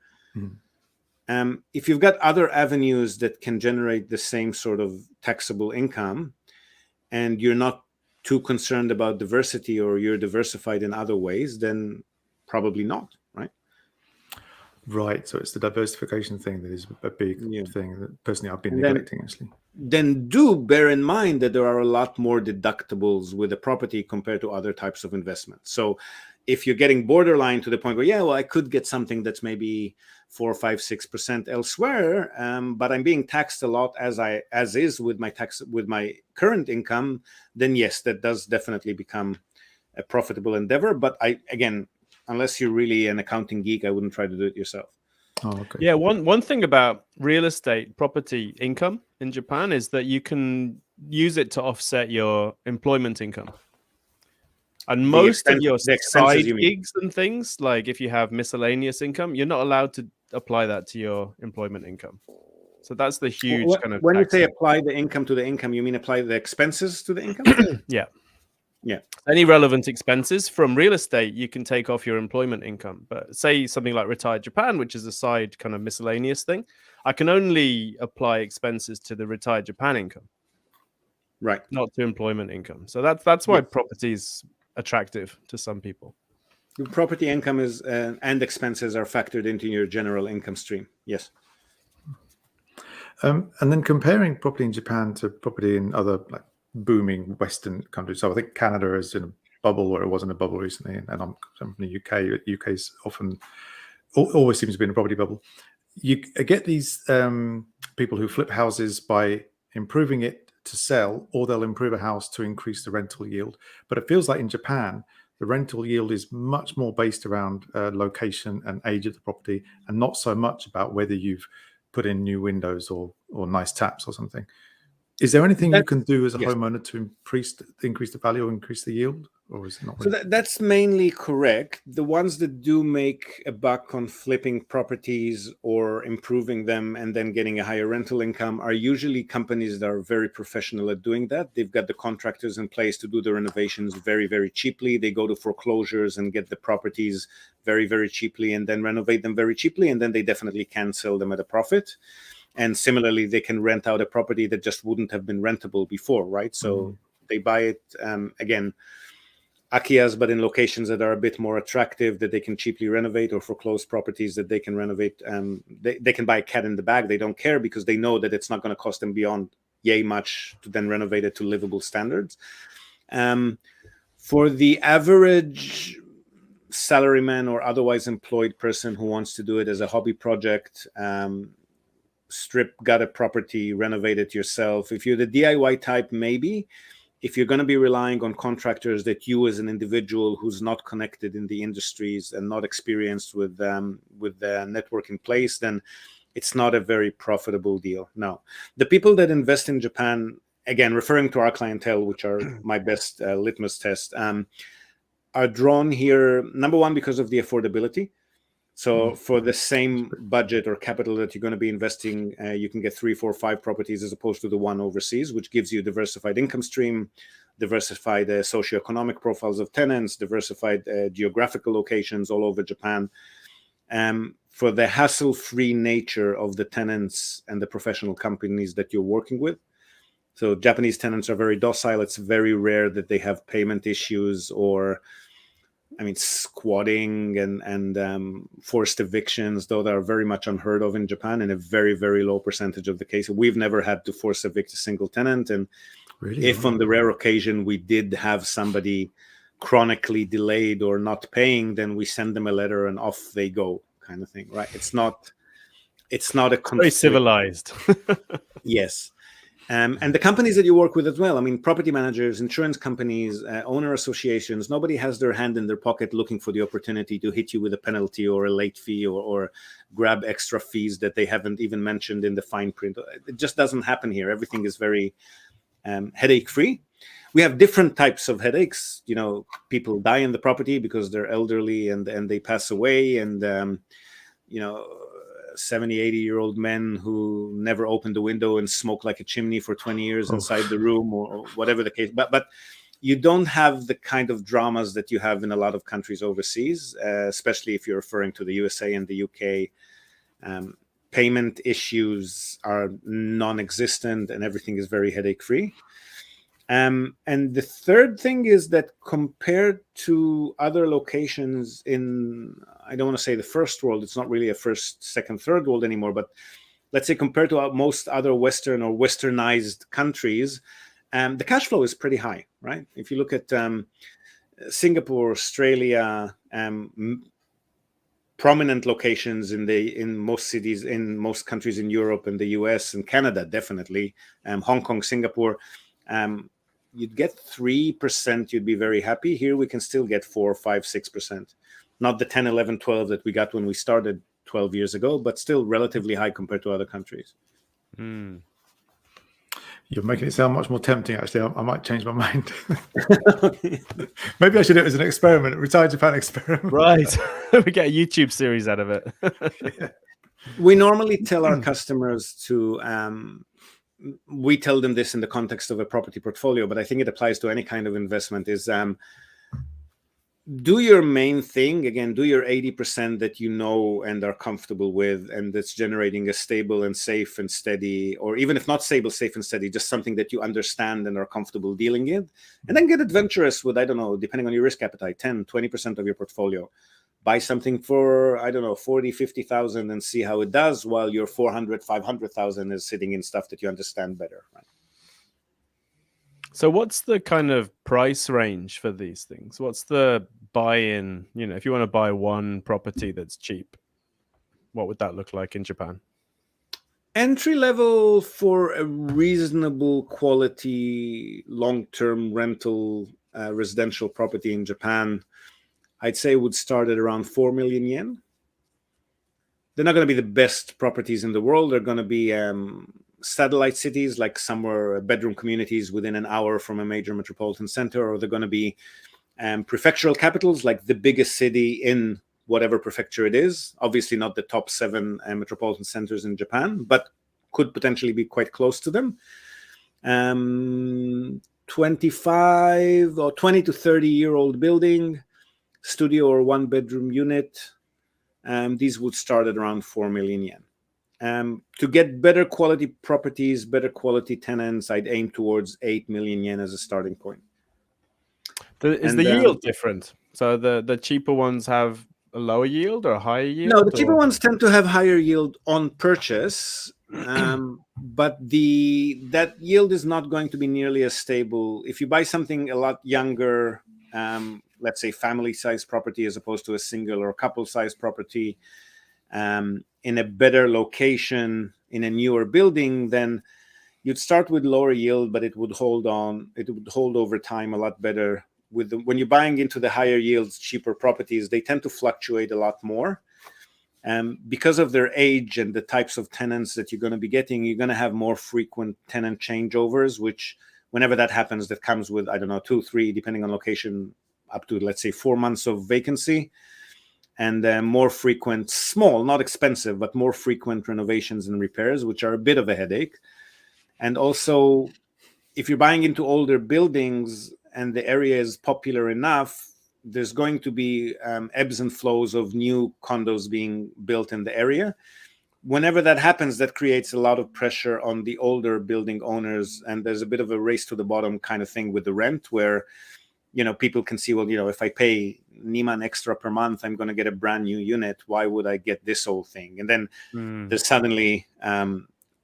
If you've got other avenues that can generate the same sort of taxable income, and you're not too concerned about diversity, or you're diversified in other ways, then probably not, right? Right. So it's the diversification thing that is a big thing that personally I've been neglecting, actually. Then do bear in mind that there are a lot more deductibles with a property compared to other types of investments. So if you're getting borderline to the point where, I could get something that's maybe 4, 5, 6% elsewhere, but I'm being taxed a lot as is with my current income, then yes, that does definitely become a profitable endeavor. But again, unless you're really an accounting geek, I wouldn't try to do it yourself. Oh, okay. Yeah, one thing about real estate property income in Japan is that you can use it to offset your employment income. And most of your side gigs and things, like if you have miscellaneous income, you're not allowed to apply that to your employment income. So that's the huge kind of. When you say apply the income to the income, you mean apply the expenses to the income? Yeah. Yeah. Any relevant expenses from real estate, you can take off your employment income. But say something like Retire Japan, which is a side kind of miscellaneous thing, I can only apply expenses to the Retire Japan income. Right. Not to employment income. So that's why property is attractive to some people. Property income is and expenses are factored into your general income stream. Yes. And then comparing property in Japan to property in other booming Western countries. So I think Canada is in a bubble, or it was in a bubble recently, and I'm from the UK. UK's often always seems to be in a property bubble. You get these people who flip houses by improving it to sell, or they'll improve a house to increase the rental yield. But it feels like in Japan, the rental yield is much more based around location and age of the property, and not so much about whether you've put in new windows or nice taps or something. Is there anything you can do as a homeowner to increase the value or increase the yield? or is it not? So that's mainly correct. The ones that do make a buck on flipping properties or improving them and then getting a higher rental income are usually companies that are very professional at doing that. They've got the contractors in place to do the renovations very, very cheaply. They go to foreclosures and get the properties very, very cheaply and then renovate them very cheaply. And then they definitely can sell them at a profit. And similarly, they can rent out a property that just wouldn't have been rentable before, right? So they buy it, again, Akiyas, but in locations that are a bit more attractive that they can cheaply renovate, or foreclosed properties that they can renovate. They can buy a cat in the bag. They don't care because they know that it's not going to cost them beyond yay much to then renovate it to livable standards. For the average salaryman or otherwise employed person who wants to do it as a hobby project, strip, gut a property, renovate it yourself. If you're the DIY type, maybe. If you're going to be relying on contractors that you as an individual who's not connected in the industries and not experienced with the network in place, then it's not a very profitable deal. Now, the people that invest in Japan, again, referring to our clientele, which are my best litmus test, are drawn here, number one, because of the affordability. So for the same budget or capital that you're going to be investing, you can get 3, 4, 5 properties as opposed to the one overseas, which gives you a diversified income stream, diversified socioeconomic profiles of tenants, diversified geographical locations all over Japan. For the hassle-free nature of the tenants and the professional companies that you're working with. So Japanese tenants are very docile. It's very rare that they have payment issues or squatting and forced evictions, though they are very much unheard of in Japan in a very, very low percentage of the cases. We've never had to force evict a single tenant. And if on the rare occasion we did have somebody chronically delayed or not paying, then we send them a letter and off they go, kind of thing, right? It's not a very civilized. Yes. And the companies that you work with as well, property managers, insurance companies, owner associations, nobody has their hand in their pocket looking for the opportunity to hit you with a penalty or a late fee or grab extra fees that they haven't even mentioned in the fine print. It just doesn't happen here. Everything is very headache-free. We have different types of headaches. People die in the property because they're elderly and they pass away, and 70, 80-year-old men who never opened the window and smoke like a chimney for 20 years inside the room or whatever the case. But you don't have the kind of dramas that you have in a lot of countries overseas, especially if you're referring to the USA and the UK. Payment issues are non-existent and everything is very headache-free. And the third thing is that compared to other locations in, I don't want to say the first world, it's not really a first, second, third world anymore, but let's say compared to most other Western or Westernized countries, the cash flow is pretty high, right? If you look at Singapore, Australia, prominent locations in most cities, in most countries in Europe and the US and Canada, definitely, Hong Kong, Singapore, you'd get 3%, you'd be very happy. Here we can still get 4, 5, 6%. Not the 10, 11, 12 that we got when we started 12 years ago, but still relatively high compared to other countries. You're making it sound much more tempting, actually. I might change my mind. Maybe I should do it as an experiment, a Retire Japan experiment. Right. We get a YouTube series out of it. Yeah. We normally tell our customers to... we tell them this in the context of a property portfolio, but I think it applies to any kind of investment, is do your main thing. Again, do your 80% that you know and are comfortable with, and that's generating a stable and safe and steady, or even if not stable, safe and steady, just something that you understand and are comfortable dealing in. And then get adventurous with, I don't know, depending on your risk appetite, 10, 20% of your portfolio. Buy something for, I don't know, 40, 50,000 and see how it does, while your 400, 500,000 is sitting in stuff that you understand better. Right? So what's the kind of price range for these things? What's the buy-in? If you want to buy one property that's cheap, what would that look like in Japan? Entry level for a reasonable quality long-term rental residential property in Japan, I'd say would start at around 4 million yen. They're not going to be the best properties in the world. They're going to be satellite cities, like somewhere bedroom communities within an hour from a major metropolitan center, or they're going to be prefectural capitals, like the biggest city in whatever prefecture it is. Obviously not the top 7 metropolitan centers in Japan, but could potentially be quite close to them. 25 or 20 to 30-year-old building, studio or 1-bedroom unit. These would start at around 4 million yen. To get better quality properties, better quality tenants, I'd aim towards 8 million yen as a starting point. Is the yield different? So the cheaper ones have a lower yield or a higher yield? No, the cheaper ones tend to have higher yield on purchase, but that yield is not going to be nearly as stable. If you buy something a lot younger, let's say family-size property as opposed to a single or couple-size property, in a better location, in a newer building, then you'd start with lower yield, but it would hold over time a lot better. When you're buying into the higher yields, cheaper properties, they tend to fluctuate a lot more. Because of their age and the types of tenants that you're going to be getting, you're going to have more frequent tenant changeovers, which whenever that happens, that comes with, 2, 3, depending on location, up to, let's say, 4 months of vacancy. And more frequent, small, not expensive, but more frequent renovations and repairs, which are a bit of a headache. And also, if you're buying into older buildings and the area is popular enough, there's going to be ebbs and flows of new condos being built in the area. Whenever that happens, that creates a lot of pressure on the older building owners. And there's a bit of a race to the bottom kind of thing with the rent, where people can see, well, if I pay Niman extra per month, I'm going to get a brand new unit. Why would I get this old thing? And then there's suddenly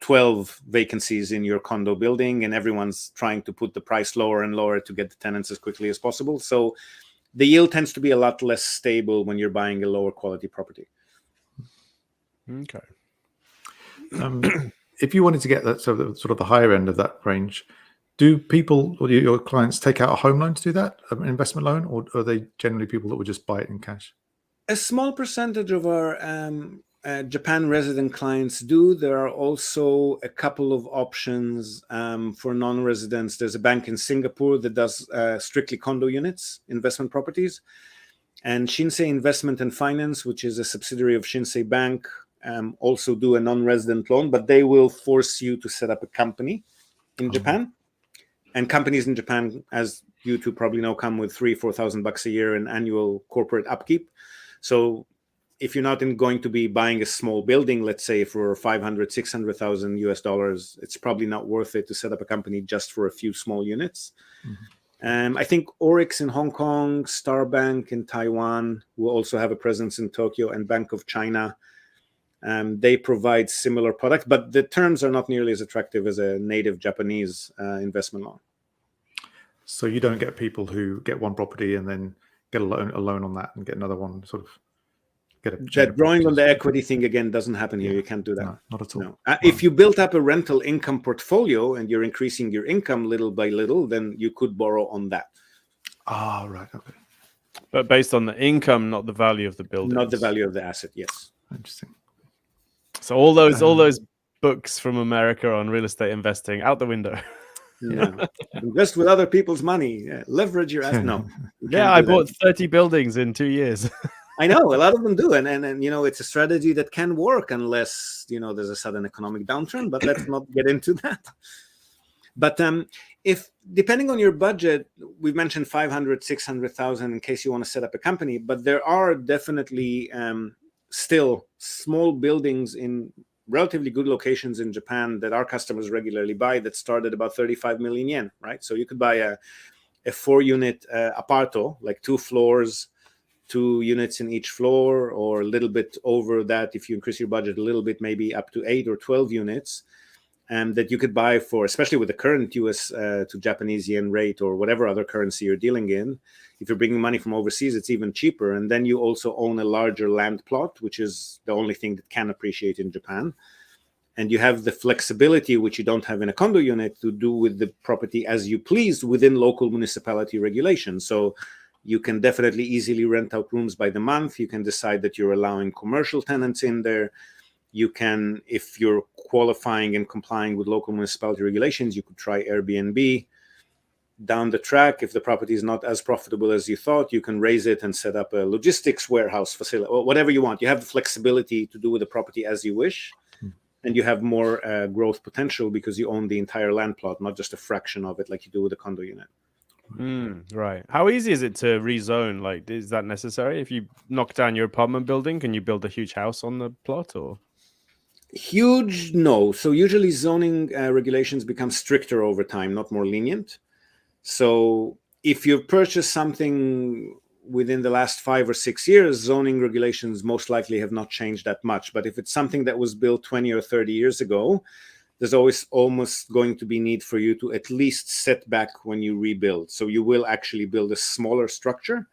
12 vacancies in your condo building, and everyone's trying to put the price lower and lower to get the tenants as quickly as possible. So the yield tends to be a lot less stable when you're buying a lower quality property. Okay. If you wanted to get that sort of the higher end of that range, do people or your clients take out a home loan to do that, an investment loan, or are they generally people that would just buy it in cash? A small percentage of our Japan resident clients do. There are also a couple of options for non-residents. There's a bank in Singapore that does strictly condo units, investment properties. And Shinsei Investment and Finance, which is a subsidiary of Shinsei Bank, also do a non-resident loan, but they will force you to set up a company in Japan. And companies in Japan, as you two probably know, come with $3,000-4,000 a year in annual corporate upkeep. So if you're not going to be buying a small building, let's say for $500,000-600,000 US, it's probably not worth it to set up a company just for a few small units. I think Orix in Hong Kong, Star Bank in Taiwan, who also have a presence in Tokyo, and Bank of China, they provide similar products, but the terms are not nearly as attractive as a native Japanese investment loan. So you don't get people who get one property and then get a loan on that and get another one, sort of get a... That drawing on the equity thing, again, doesn't happen here. You can't do that. No, not at all. No. If you built up a rental income portfolio and you're increasing your income little by little, then you could borrow on that. Ah, right. Okay. But based on the income, not the value of the building. Not the value of the asset, yes. Interesting. So all those books from America on real estate investing out the window. No. Invest with other people's money. Leverage your asset. No. Yeah, I bought 30 buildings in 2 years. I know a lot of them do, and it's a strategy that can work unless there's a sudden economic downturn. But let's not get into that. But if depending on your budget, we've mentioned 500,000-600,000 in case you want to set up a company. But there are definitely still small buildings in relatively good locations in Japan that our customers regularly buy that start at about 35 million yen, right? So you could buy a 4-unit aparto, like 2 floors, 2 units in each floor, or a little bit over that if you increase your budget a little bit, maybe up to 8 or 12 units, that you could buy for, especially with the current US to Japanese yen rate or whatever other currency you're dealing in. If you're bringing money from overseas, it's even cheaper. And then you also own a larger land plot, which is the only thing that can appreciate in Japan. And you have the flexibility, which you don't have in a condo unit, to do with the property as you please within local municipality regulations. So you can definitely easily rent out rooms by the month. You can decide that you're allowing commercial tenants in there. You can, if you're qualifying and complying with local municipality regulations, you could try Airbnb. down the track, if the property is not as profitable as you thought, you can raise it and set up a logistics warehouse facility, or whatever you want. You have the flexibility to do with the property as you wish, and you have more growth potential because you own the entire land plot, not just a fraction of it like you do with a condo unit. Right. How easy is it to rezone? Like, is that necessary? If you knock down your apartment building, can you build a huge house on the plot, or? Huge, no. So usually zoning regulations become stricter over time, not more lenient. So if you've purchased something within the last 5 or 6 years, zoning regulations most likely have not changed that much. But if it's something that was built 20 or 30 years ago, there's always almost going to be need for you to at least set back when you rebuild. So you will actually build a smaller structure.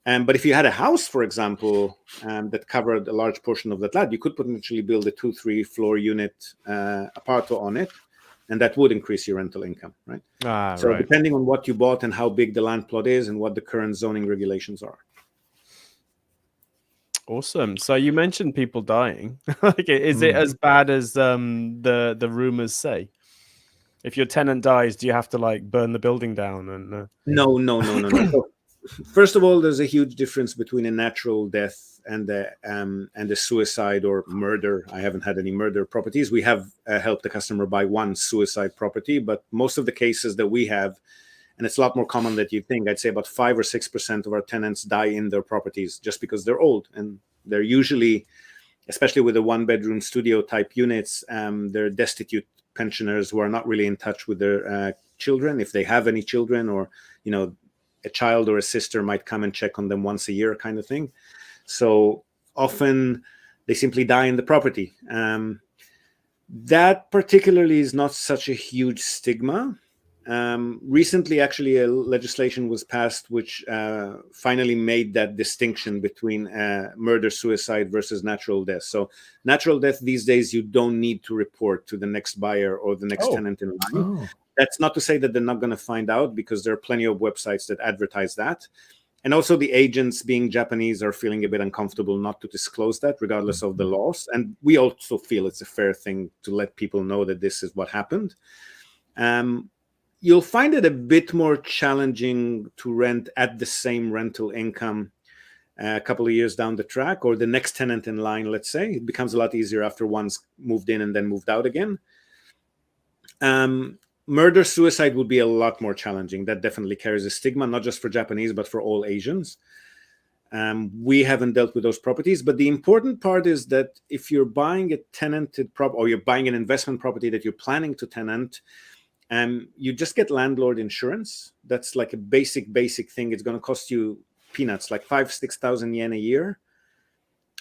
But if you had a house, for example, that covered a large portion of that land, you could potentially build a 2-3 floor unit apartment on it, and that would increase your rental income, right? So depending on what you bought and how big the land plot is and what the current zoning regulations are. Awesome. So you mentioned people dying. Like, is it as bad as the rumors say? If your tenant dies, do you have to like burn the building down? And No. So, first of all, there's a huge difference between a natural death and a suicide or murder. I haven't had any murder properties. We have helped the customer buy one suicide property, but most of the cases that we have, and it's a lot more common than you think, I'd say about 5 or 6% of our tenants die in their properties just because they're old, and they're usually, especially with the 1-bedroom studio type units, they're destitute pensioners who are not really in touch with their children, if they have any children, or a child or a sister might come and check on them once a year, kind of thing. So often they simply die in the property. That particularly is not such a huge stigma. Recently, actually, a legislation was passed which finally made that distinction between murder, suicide versus natural death. So natural death these days, you don't need to report to the next buyer or the next tenant in line. That's not to say that they're not going to find out, because there are plenty of websites that advertise that. And also the agents, being Japanese, are feeling a bit uncomfortable not to disclose that regardless of the laws. And we also feel it's a fair thing to let people know that this is what happened. You'll find it a bit more challenging to rent at the same rental income a couple of years down the track, or the next tenant in line, let's say. It becomes a lot easier after one's moved in and then moved out again. Murder, suicide would be a lot more challenging. That definitely carries a stigma, not just for Japanese, but for all Asians. We haven't dealt with those properties, but the important part is that if you're buying a tenanted property, or you're buying an investment property that you're planning to tenant, you just get landlord insurance. That's like a basic thing. It's going to cost you peanuts, like 5,000-6,000 yen a year.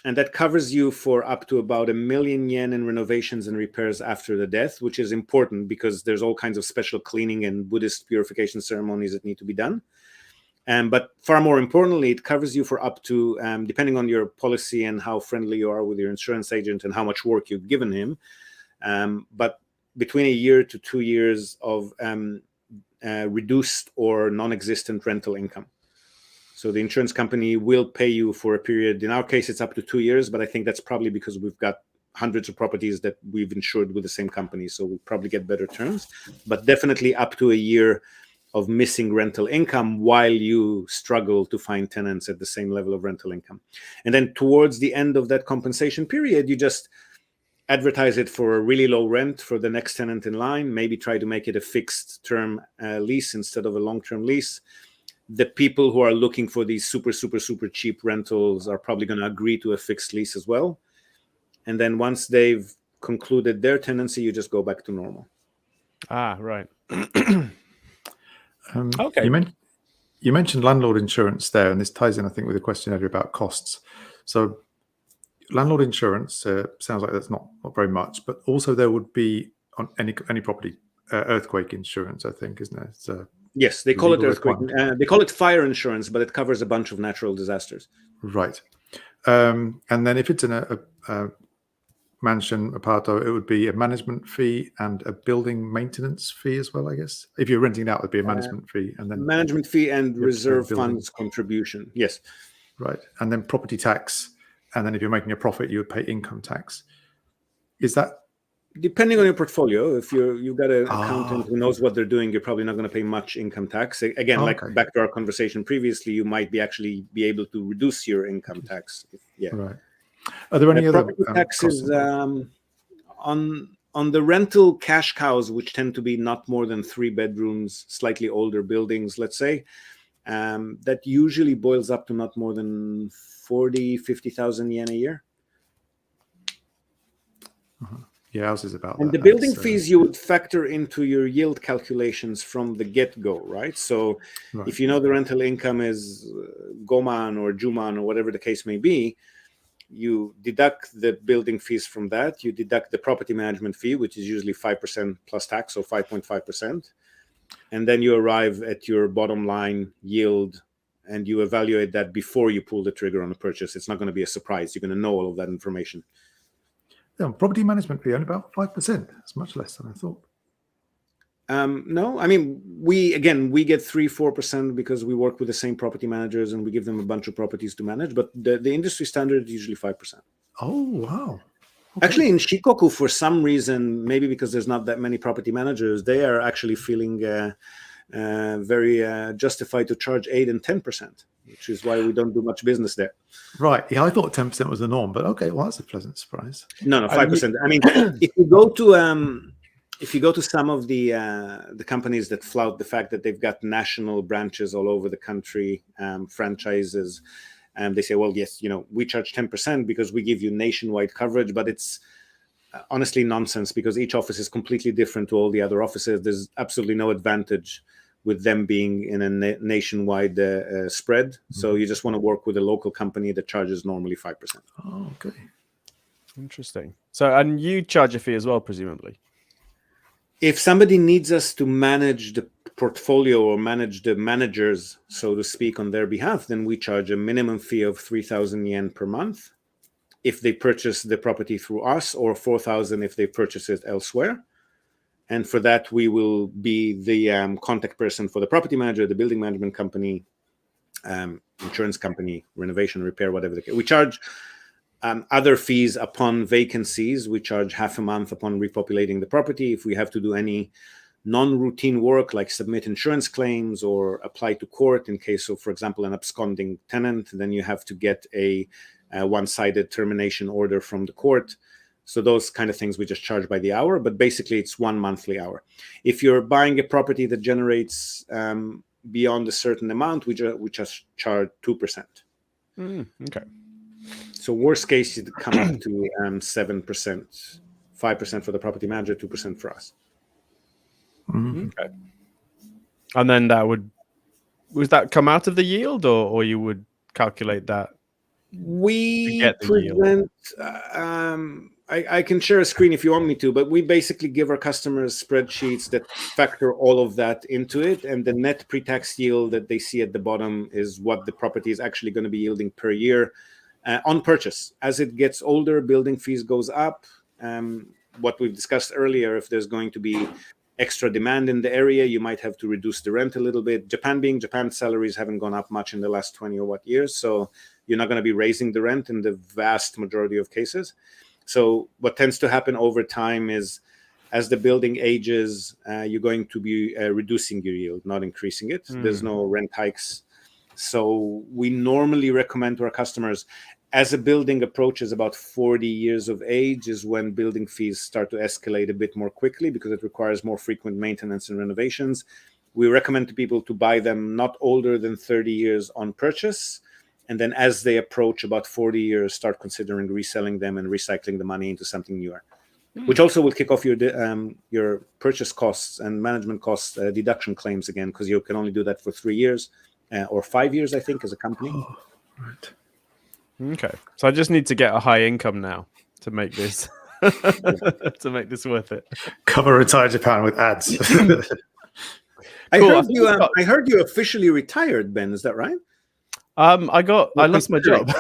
And that covers you for up to about 1 million yen in renovations and repairs after the death, which is important because there's all kinds of special cleaning and Buddhist purification ceremonies that need to be done. But far more importantly, it covers you for up to, depending on your policy and how friendly you are with your insurance agent and how much work you've given him, but between 1 year to 2 years of reduced or non-existent rental income. So the insurance company will pay you for a period. In our case, it's up to 2 years, but I think that's probably because we've got hundreds of properties that we've insured with the same company, so we'll probably get better terms. But definitely up to 1 year of missing rental income while you struggle to find tenants at the same level of rental income. And then towards the end of that compensation period, you just advertise it for a really low rent for the next tenant in line, maybe try to make it a fixed term lease instead of a long-term lease. The people who are looking for these super cheap rentals are probably going to agree to a fixed lease as well. And then once they've concluded their tenancy, you just go back to normal. Right. Okay. You mentioned landlord insurance there, and this ties in, I think, with the question earlier about costs. So landlord insurance sounds like that's not very much, but also there would be on any property earthquake insurance, I think, isn't there? So yes, they call it earthquake. They call it fire insurance, but it covers a bunch of natural disasters. Right. And then if it's in a mansion, apartment, it would be a management fee and a building maintenance fee as well, I guess. If you're renting it out, it'd be a management fee, and then management fee and reserve funds contribution. Yes. Right. And then property tax. And then if you're making a profit, you would pay income tax. Is that Depending on your portfolio, if you've got an accountant who knows what they're doing, you're probably not going to pay much income tax. Again, like back to our conversation previously, you might actually be able to reduce your income tax. Right. Are there any other property taxes on the rental cash cows, which tend to be not more than 3 bedrooms, slightly older buildings, let's say, that usually boils up to not more than 50,000 yen a year. Yeah, ours is about and that. The building fees you would factor into your yield calculations from the get-go, right? So if you know the rental income is Goman or Juman or whatever the case may be, you deduct the building fees from that. You deduct the property management fee, which is usually 5% plus tax, or 5.5%. And then you arrive at your bottom line yield, and you evaluate that before you pull the trigger on the purchase. It's not going to be a surprise. You're going to know all of that information. Yeah, property management fee, only about 5%. It's much less than I thought. No, I mean, we get 3-4% because we work with the same property managers and we give them a bunch of properties to manage. But the industry standard is usually 5%. Oh, wow. Okay. Actually, in Shikoku, for some reason, maybe because there's not that many property managers, they are actually feeling very justified to charge 8 and 10%, which is why we don't do much business there. Right. Yeah, I thought 10% was the norm, but okay, well, that's a pleasant surprise. No, 5%. I mean, if you go to some of the companies that flout the fact that they've got national branches all over the country, franchises, and they say, well, yes, we charge 10% because we give you nationwide coverage, but it's honestly nonsense because each office is completely different to all the other offices. There's absolutely no advantage with them being in a nationwide spread. Mm-hmm. So you just want to work with a local company that charges normally 5%. Oh, okay. Interesting. So, and you charge a fee as well, presumably? If somebody needs us to manage the portfolio or manage the managers, so to speak, on their behalf, then we charge a minimum fee of 3,000 yen per month if they purchase the property through us, or 4,000 if they purchase it elsewhere. And for that, we will be the contact person for the property manager, the building management company, insurance company, renovation, repair, whatever the case. We charge other fees upon vacancies. We charge half a month upon repopulating the property. If we have to do any non-routine work like submit insurance claims or apply to court in case of, for example, an absconding tenant, then you have to get a one-sided termination order from the court. So those kind of things we just charge by the hour, but basically it's 1 monthly hour. If you're buying a property that generates beyond a certain amount, we just charge 2%. Okay. So worst case, you'd come up to 7%, 5% for the property manager, 2% for us. Mm-hmm. Okay. And then would that come out of the yield, or you would calculate that? We present, I can share a screen if you want me to, but we basically give our customers spreadsheets that factor all of that into it. And the net pre-tax yield that they see at the bottom is what the property is actually going to be yielding per year on purchase. As it gets older, building fees goes up. What we've discussed earlier, if there's going to be extra demand in the area, you might have to reduce the rent a little bit. Japan salaries haven't gone up much in the last 20 or what years. So you're not going to be raising the rent in the vast majority of cases. So what tends to happen over time is as the building ages, you're going to be reducing your yield, not increasing it. There's no rent hikes. So we normally recommend to our customers, as a building approaches about 40 years of age is when building fees start to escalate a bit more quickly because it requires more frequent maintenance and renovations. We recommend to people to buy them not older than 30 years on purchase. And then as they approach about 40 years, start considering reselling them and recycling the money into something newer, which also will kick off your purchase costs and management costs deduction claims again, because you can only do that for 3 years or 5 years, I think, as a company. Oh, right. Okay. So I just need to get a high income now to make this to make this worth it. Cover Retire Japan with ads. I heard you officially retired, Ben. Is that right? I lost my job.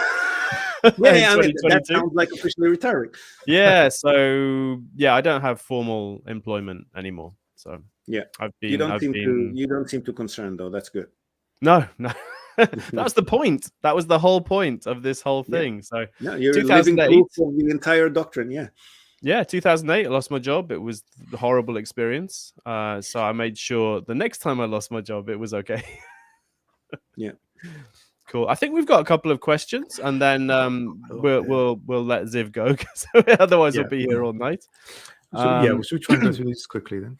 Yeah, I mean, that sounds like officially retiring. Yeah, so I don't have formal employment anymore. So yeah, you don't seem too concerned though. That's good. No. That's the point. That was the whole point of this whole thing. So you're living proof of the entire doctrine. Yeah, 2008, I lost my job. It was a horrible experience. So I made sure the next time I lost my job, it was okay. Yeah. Cool. I think we've got a couple of questions, and then we'll let Ziv go, because otherwise we'll be here all night. So, should we try and go through these quickly then?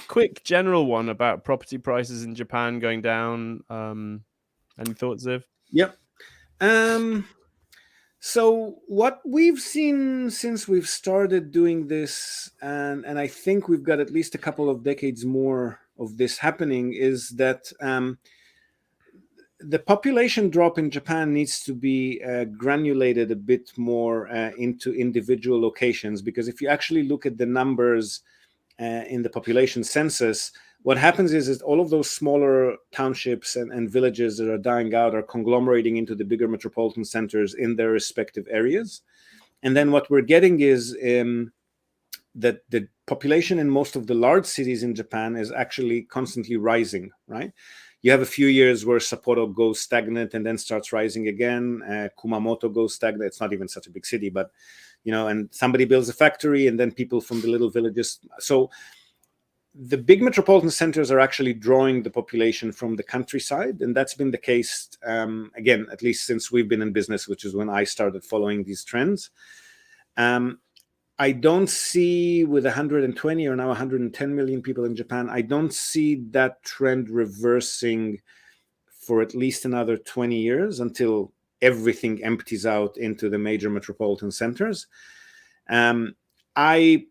Quick general one about property prices in Japan going down. Any thoughts, Ziv? Yep. So what we've seen since we've started doing this, and I think we've got at least a couple of decades more of this happening, is that the population drop in Japan needs to be granulated a bit more into individual locations, because if you actually look at the numbers in the population census, what happens is that all of those smaller townships and villages that are dying out are conglomerating into the bigger metropolitan centers in their respective areas. And then what we're getting is that the population in most of the large cities in Japan is actually constantly rising, right? You have a few years where Sapporo goes stagnant and then starts rising again. Kumamoto goes stagnant. It's not even such a big city, but, and somebody builds a factory, and then people from the little villages. So the big metropolitan centers are actually drawing the population from the countryside. And that's been the case, again, at least since we've been in business, which is when I started following these trends. I don't see, with 120 or now 110 million people in Japan, I don't see that trend reversing for at least another 20 years until everything empties out into the major metropolitan centers. I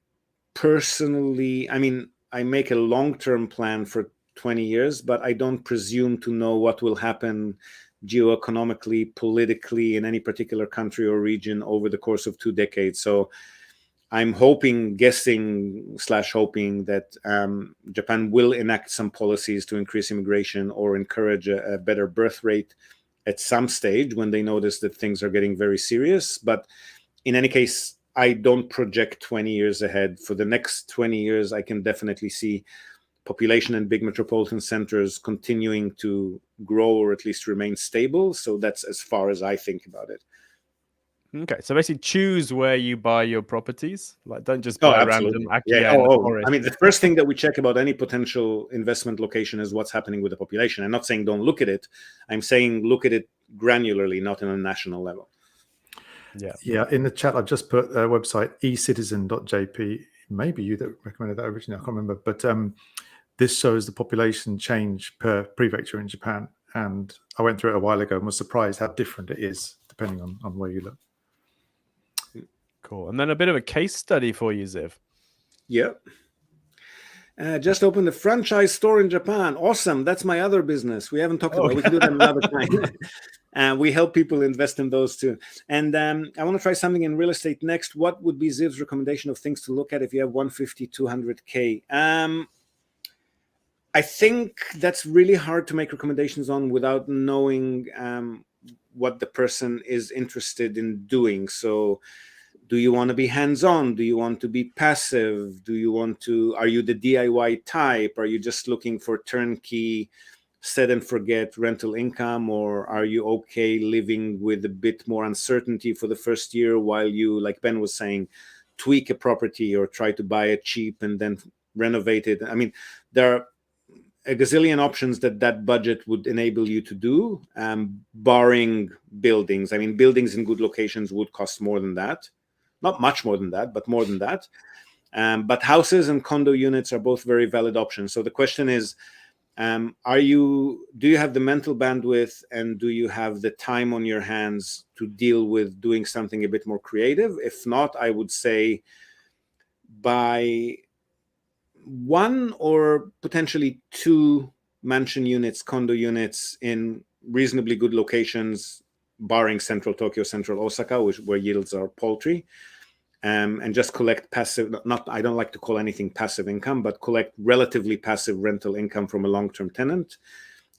personally, I make a long-term plan for 20 years, but I don't presume to know what will happen geoeconomically, politically in any particular country or region over the course of 2 decades. So I'm hoping that Japan will enact some policies to increase immigration or encourage a better birth rate at some stage when they notice that things are getting very serious. But in any case, I don't project 20 years ahead. For the next 20 years, I can definitely see population in big metropolitan centers continuing to grow or at least remain stable. So that's as far as I think about it. Okay, so basically choose where you buy your properties. Like, don't just buy random Akiya. Yeah. The first thing that we check about any potential investment location is what's happening with the population. I'm not saying don't look at it. I'm saying look at it granularly, not on a national level. Yeah. In the chat, I've just put a website, ecitizen.jp. Maybe you that recommended that originally. I can't remember. But this shows the population change per prefecture in Japan. And I went through it a while ago and was surprised how different it is depending on where you look. Cool. And then a bit of a case study for you, Ziv. Yep. Just opened a franchise store in Japan. Awesome. That's my other business. We haven't talked about it. We can do that another time. We help people invest in those too. And I want to try something in real estate next. What would be Ziv's recommendation of things to look at if you have 150, 200K? I think that's really hard to make recommendations on without knowing what the person is interested in doing. So do you want to be hands-on? Do you want to be passive? Are you the DIY type? Are you just looking for turnkey, set and forget rental income? Or are you okay living with a bit more uncertainty for the first year while you, like Ben was saying, tweak a property or try to buy it cheap and then renovate it? There are a gazillion options that budget would enable you to do, barring buildings. Buildings in good locations would cost more than that. Not much more than that, but more than that. But houses and condo units are both very valid options. So the question is, do you have the mental bandwidth and do you have the time on your hands to deal with doing something a bit more creative? If not, I would say buy 1 or potentially 2 mansion units, condo units in reasonably good locations, barring central Tokyo, central Osaka, where yields are paltry. And just collect passive, I don't like to call anything passive income, but collect relatively passive rental income from a long-term tenant.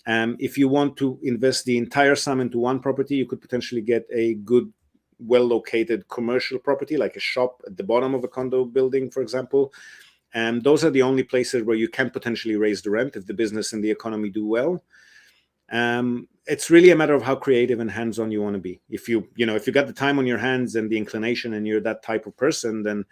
If you want to invest the entire sum into one property, you could potentially get a good, well-located commercial property, like a shop at the bottom of a condo building, for example. And those are the only places where you can potentially raise the rent if the business and the economy do well. It's really a matter of how creative and hands-on you want to be. If you got the time on your hands and the inclination and you're that type of person, then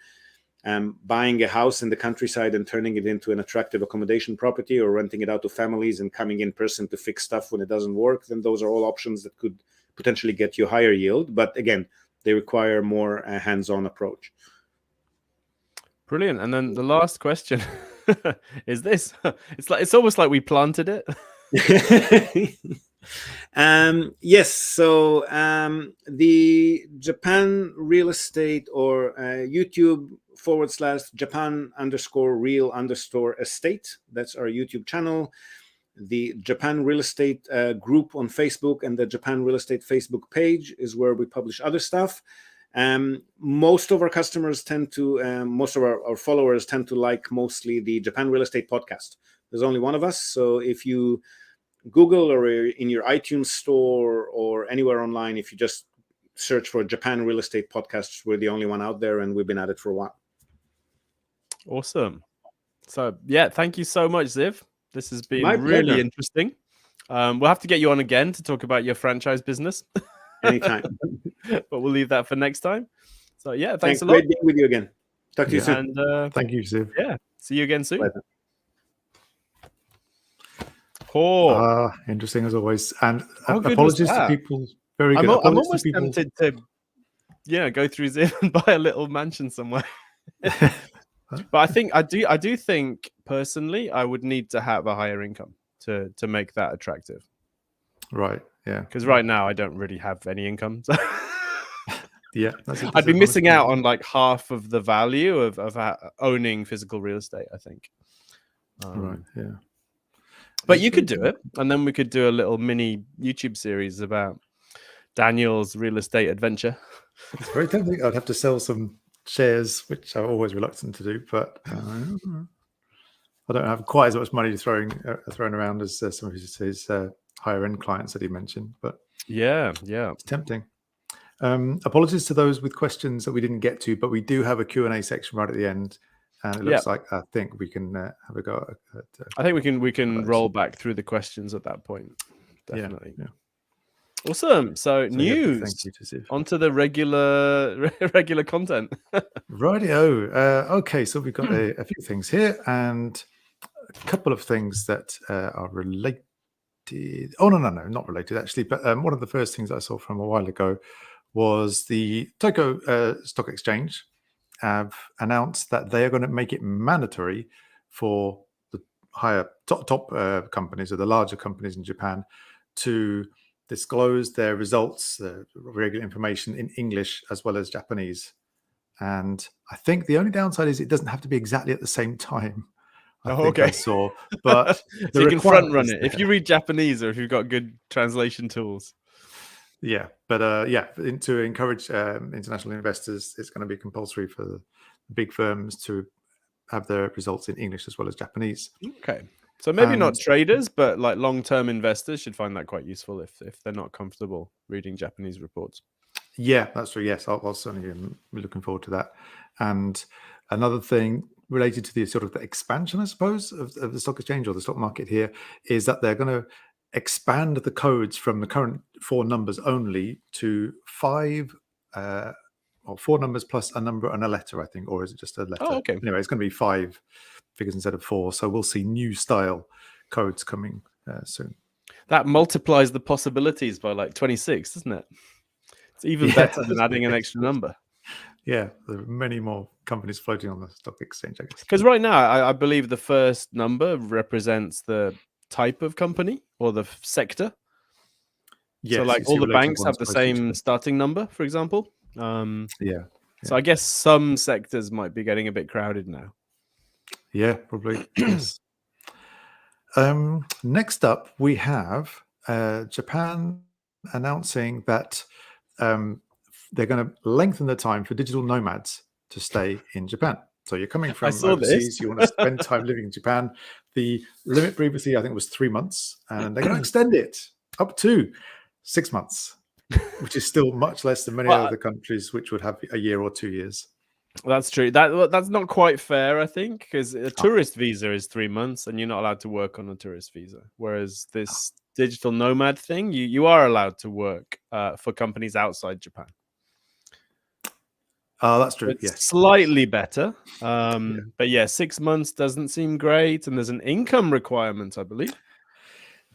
buying a house in the countryside and turning it into an attractive accommodation property, or renting it out to families and coming in person to fix stuff when it doesn't work, then those are all options that could potentially get you higher yield. But again, they require more hands-on approach. Brilliant. And then the last question is this. It's almost like we planted it. Yes. So the Japan real estate, or YouTube /Japan_real_estate. That's our YouTube channel. The Japan Real Estate group on Facebook and the Japan Real Estate Facebook page is where we publish other stuff. Most of our customers tend to, most of our followers tend to like mostly the Japan Real Estate podcast. There's only one of us. So if you Google or in your iTunes store or anywhere online, if you just search for Japan Real Estate podcasts, we're the only one out there, and we've been at it for a while. Awesome. So yeah, thank you so much, Ziv. This has been My really pleasure. Interesting. We'll have to get you on again to talk about your franchise business. Anytime. But we'll leave that for next time. So yeah, thanks a lot. Great being with you again. Talk to you soon. And thank you, Ziv. yeah, see you again soon. Pleasure. Interesting as always. And How good was apologies to that? people. Very good. I'm Apologies to almost people. tempted to, go through Ziv and buy a little mansion somewhere. But I do think personally I would need to have a higher income to make that attractive. Right. Yeah. Because right now I don't really have any income. So Yeah. I'd be missing out on like half of the value of owning physical real estate, I think. Right. Yeah. But you could do it, and then we could do a little mini YouTube series about Daniel's real estate adventure. It's very tempting. I'd have to sell some shares, which I'm always reluctant to do, but I don't have quite as much money throwing around as some of his higher end clients that he mentioned. But yeah, it's tempting. Apologies to those with questions that we didn't get to, but we do have a Q&A section right at the end. And it looks like I think we can have a go at I think we can roll back through the questions at that point. Definitely. Yeah. Awesome. So news. Thank you to Ziv. Onto the regular content. Rightio. Okay, so we've got a few things here and a couple of things that are related. Oh, no, not related actually. But one of the first things I saw from a while ago was the Tokyo Stock Exchange have announced that they are going to make it mandatory for the higher top companies, or the larger companies in Japan, to disclose their results, regular information in English as well as Japanese. And I think the only downside is it doesn't have to be exactly at the same time. I saw, but so you can front run it if you read Japanese or if you've got good translation tools. Yeah, but to encourage international investors, it's going to be compulsory for the big firms to have their results in English as well as Japanese. Okay, so maybe not traders, but like long-term investors should find that quite useful if they're not comfortable reading Japanese reports. Yeah, that's true. Yes, I'll certainly be looking forward to that. And another thing related to the sort of the expansion, I suppose, of the stock exchange or the stock market here is that they're going to expand the codes from the current 4 numbers only to 5 or 4 numbers plus a number and a letter, I think, or is it just a letter? Oh, okay. Anyway, it's going to be 5 figures instead of 4. So we'll see new style codes coming soon. That multiplies the possibilities by like 26, doesn't it? It's even better than adding an extra number. Yeah, there are many more companies floating on the stock exchange, I guess. Because right now, I believe the first number represents the type of company or the sector. Yes, so like all the banks have the same starting number, for example. Yeah. So I guess some sectors might be getting a bit crowded now. Yeah, probably. Yes. Next up, we have Japan announcing that they're going to lengthen the time for digital nomads to stay in Japan. So you're coming from overseas, you want to spend time living in Japan. The limit previously, I think, was 3 months, and they're going to extend it up to 6 months, which is still much less than many other countries, which would have a year or 2 years. That's true. That's not quite fair, I think, because a tourist visa is 3 months, and you're not allowed to work on a tourist visa. Whereas this digital nomad thing, you are allowed to work for companies outside Japan. Oh, that's true. It's Yes. slightly better. But yeah, 6 months doesn't seem great. And there's an income requirement, I believe.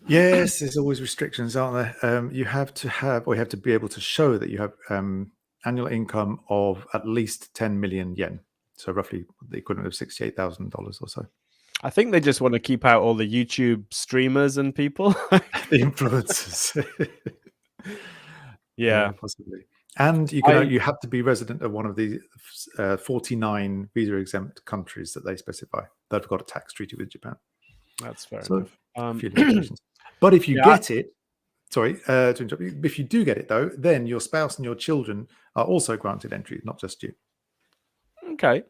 Yes, there's always restrictions, aren't there? You have to be able to show that you have annual income of at least 10 million yen. So roughly the equivalent of $68,000 or so. I think they just want to keep out all the YouTube streamers and people. The influencers. Yeah. Possibly. And you have to be resident of one of the 49 visa exempt countries that they specify that have got a tax treaty with Japan. That's fair enough. enough. A few limitations. But if you get it, sorry to interrupt you. If you do get it though, then your spouse and your children are also granted entry, not just you. Okay.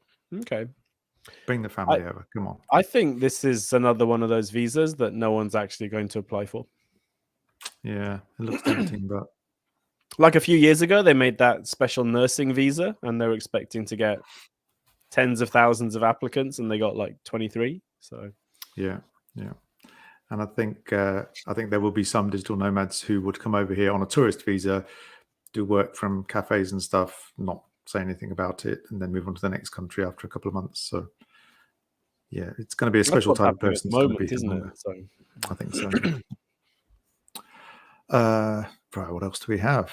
Bring the family over. Come on. I think this is another one of those visas that no one's actually going to apply for. Yeah, it looks tempting, but like a few years ago, they made that special nursing visa, and they were expecting to get tens of thousands of applicants, and they got like 23. So yeah. And I think there will be some digital nomads who would come over here on a tourist visa, do work from cafes and stuff, not say anything about it, and then move on to the next country after a couple of months. So yeah, it's going to be a special type of person, isn't it? So I think so. Right, what else do we have?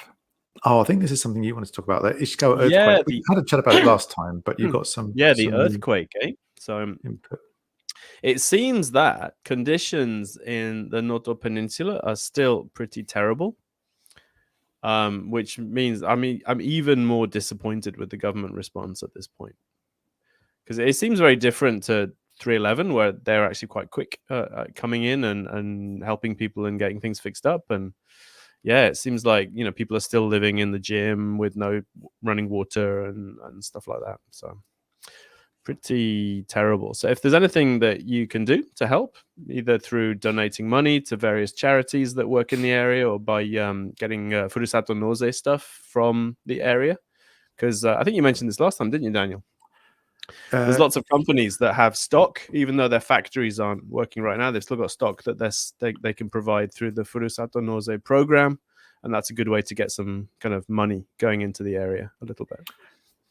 Oh, I think this is something you wanted to talk about. The Ishikawa earthquake. Yeah, we had a chat about it last time, but you got some. The earthquake. So input. It seems that conditions in the Noto Peninsula are still pretty terrible, which means I'm even more disappointed with the government response at this point, because it seems very different to 311, where they're actually quite quick coming in and helping people and getting things fixed up. And yeah, it seems like people are still living in the gym with no running water and stuff like that. So pretty terrible. So if there's anything that you can do to help, either through donating money to various charities that work in the area, or by getting Furusato Noze stuff from the area, because I think you mentioned this last time, didn't you, Daniel? There's lots of companies that have stock, even though their factories aren't working right now. They've still got stock that they can provide through the Furusato Noze program, and that's a good way to get some kind of money going into the area a little bit.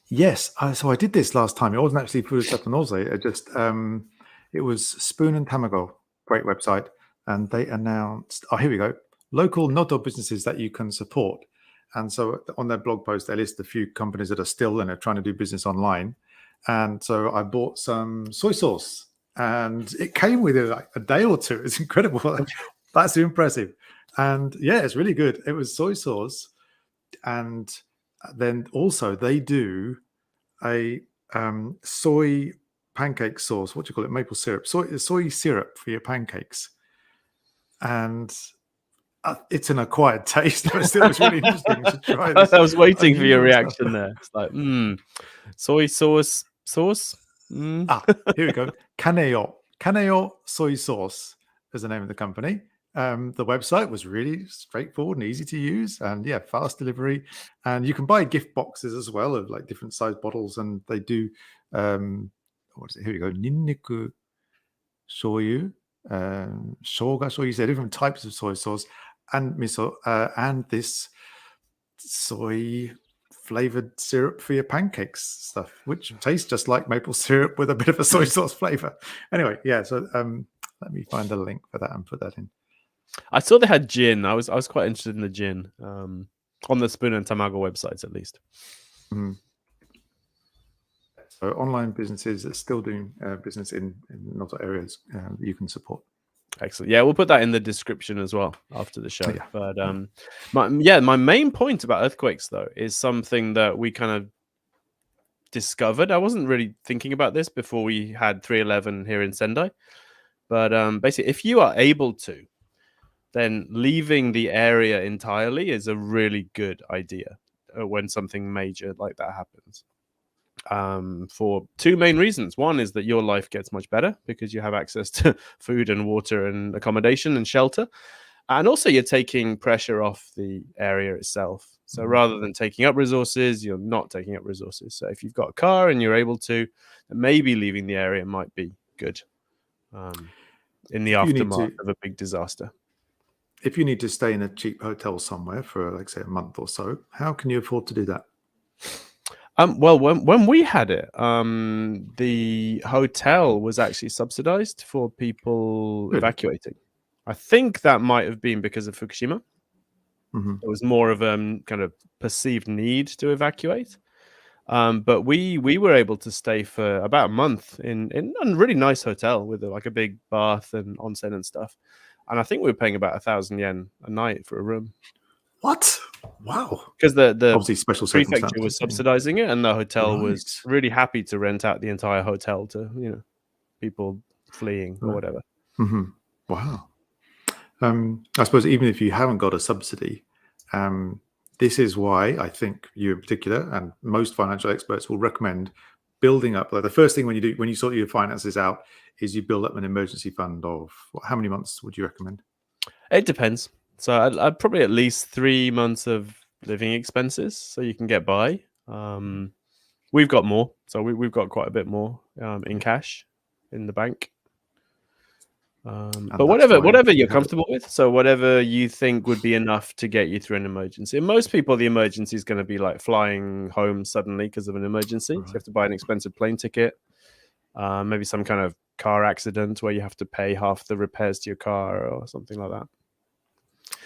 Yes, so I did this last time. It wasn't actually Furusato Noze. It was Spoon and Tamago, great website, and they announced. Oh, here we go. Local Noto businesses that you can support, and so on their blog post they list a few companies that are still trying to do business online. And so I bought some soy sauce, and it came within like a day or two. It's incredible. That's impressive. And yeah, it's really good. It was soy sauce, and then also they do a soy pancake sauce. What do you call it? Maple syrup. Soy syrup for your pancakes. And it's an acquired taste, but still it's really interesting to try this. I was waiting for your reaction there. It's like, soy sauce. Here we go. Kaneo soy sauce is the name of the company. The website was really straightforward and easy to use, and yeah, fast delivery. And you can buy gift boxes as well of like different size bottles, and they do what is it? Here we go. Ninniku shoyu, shoga shoyu. So different types of soy sauce and miso, and this soy flavored syrup for your pancakes stuff, which tastes just like maple syrup with a bit of a soy sauce flavor. Anyway, yeah. So let me find a link for that and put that in. I saw they had gin. I was quite interested in the gin on the Spoon and Tamago websites, at least. So online businesses that still doing business in Noto areas you can support. Excellent. Yeah, we'll put that in the description as well after the show. Yeah. But my main point about earthquakes, though, is something that we kind of discovered. I wasn't really thinking about this before we had 311 here in Sendai. But basically, if you are able to, then leaving the area entirely is a really good idea when something major like that happens. For two main reasons. One is that your life gets much better because you have access to food and water and accommodation and shelter. And also you're taking pressure off the area itself. So rather than taking up resources, you're not taking up resources. So if you've got a car and you're able to, maybe leaving the area might be good in the aftermath of a big disaster. If you need to stay in a cheap hotel somewhere for, like, say, a month or so, how can you afford to do that? Well, when we had it, the hotel was actually subsidized for people Really? evacuating. I think that might have been because of Fukushima. Mm-hmm. It was more of a kind of perceived need to evacuate. But we were able to stay for about a month in a really nice hotel with like a big bath and onsen and stuff. And I think we were paying about 1,000 yen a night for a room. What? Wow. Because the Obviously special prefecture was circumstances. subsidizing it, and the hotel was Right. really happy to rent out the entire hotel to people fleeing or Right. whatever. Mm-hmm. Wow. I suppose even if you haven't got a subsidy, this is why I think you in particular and most financial experts will recommend building up. Like the first thing when you sort your finances out is you build up an emergency fund of how many months would you recommend? It depends. So I'd probably at least 3 months of living expenses so you can get by. We've got more, so we've got quite a bit more in cash in the bank. But whatever you're comfortable with, so whatever you think would be enough to get you through an emergency. And most people, the emergency is going to be like flying home suddenly because of an emergency. So you have to buy an expensive plane ticket, maybe some kind of car accident where you have to pay half the repairs to your car or something like that.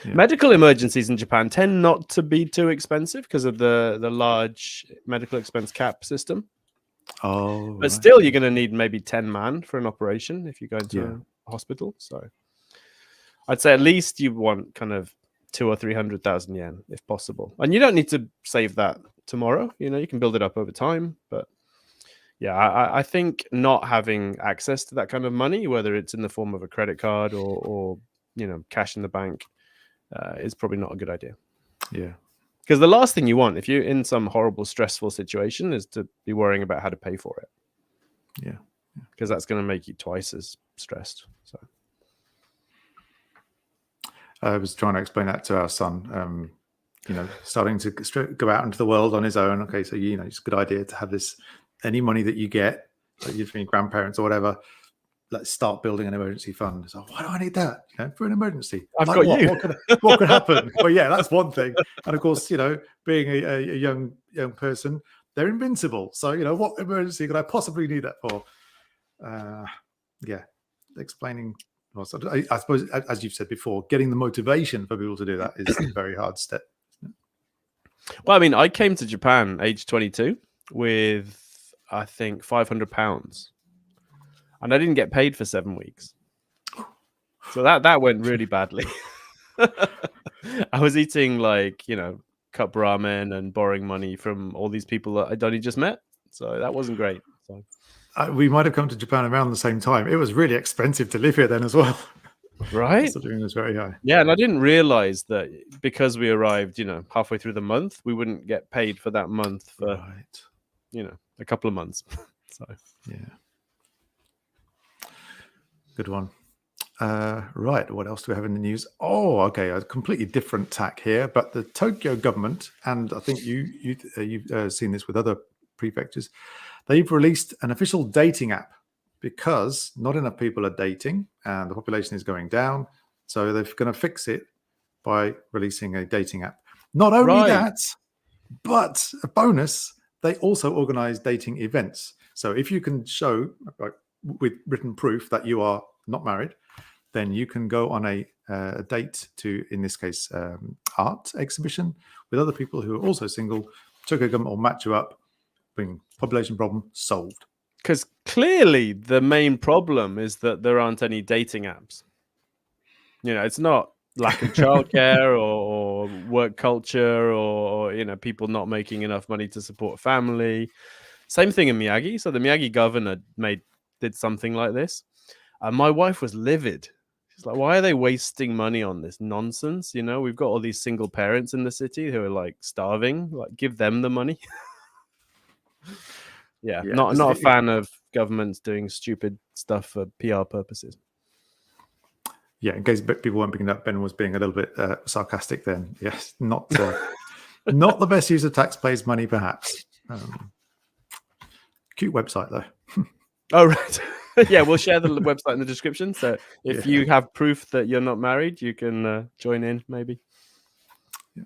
Yeah. Medical emergencies in Japan tend not to be too expensive because of the large medical expense cap system. Oh, but still, you're going to need maybe 10 man for an operation if you go into a hospital. So I'd say at least you want kind of 200,000 or 300,000 yen if possible. And you don't need to save that tomorrow. You can build it up over time. But yeah, I think not having access to that kind of money, whether it's in the form of a credit card or cash in the bank, is probably not a good idea. Yeah. Because the last thing you want, if you're in some horrible, stressful situation, is to be worrying about how to pay for it. Yeah. Because that's going to make you twice as stressed. So I was trying to explain that to our son, starting to go out into the world on his own. Okay, so, it's a good idea to have this, any money that you get, like from your grandparents or whatever, let's start building an emergency fund. So why do I need that? For an emergency? I've got what? you. What could happen? Well, yeah, that's one thing. And of course, being a young person, they're invincible. So, what emergency could I possibly need that for? Explaining. Well, so I suppose, as you've said before, getting the motivation for people to do that is a very hard step. Well, I mean, I came to Japan age 22 with, I think, £500. And I didn't get paid for 7 weeks. So that went really badly. I was eating cup ramen and borrowing money from all these people that I'd only just met. So that wasn't great. So we might have come to Japan around the same time. It was really expensive to live here then as well. Right? The living was very high. Yeah, and I didn't realize that because we arrived, halfway through the month, we wouldn't get paid for that month for, a couple of months. So yeah. Good one. Right. What else do we have in the news? Oh, okay. A completely different tack here, but the Tokyo government, and I think you've seen this with other prefectures, they've released an official dating app because not enough people are dating and the population is going down. So they're going to fix it by releasing a dating app. Not only that, but a bonus, they also organize dating events. So if you can show with written proof that you are not married, then you can go on a date to, in this case, art exhibition with other people who are also single. Tokyo government will match you up, bring population problem solved. Because clearly the main problem is that there aren't any dating apps. It's not lack of childcare or work culture or people not making enough money to support a family. Same thing in Miyagi. So the Miyagi governor did something like this. My wife was livid. She's like, why are they wasting money on this nonsense? We've got all these single parents in the city who are starving. Give them the money. Yeah, not a fan of governments doing stupid stuff for PR purposes. Yeah, in case people weren't picking up, Ben was being a little bit sarcastic then. Yes, not not the best use of taxpayers' money, perhaps. Cute website, though. Oh, right. Yeah, we'll share the website in the description. So if you have proof that you're not married, you can join in, maybe. Yeah.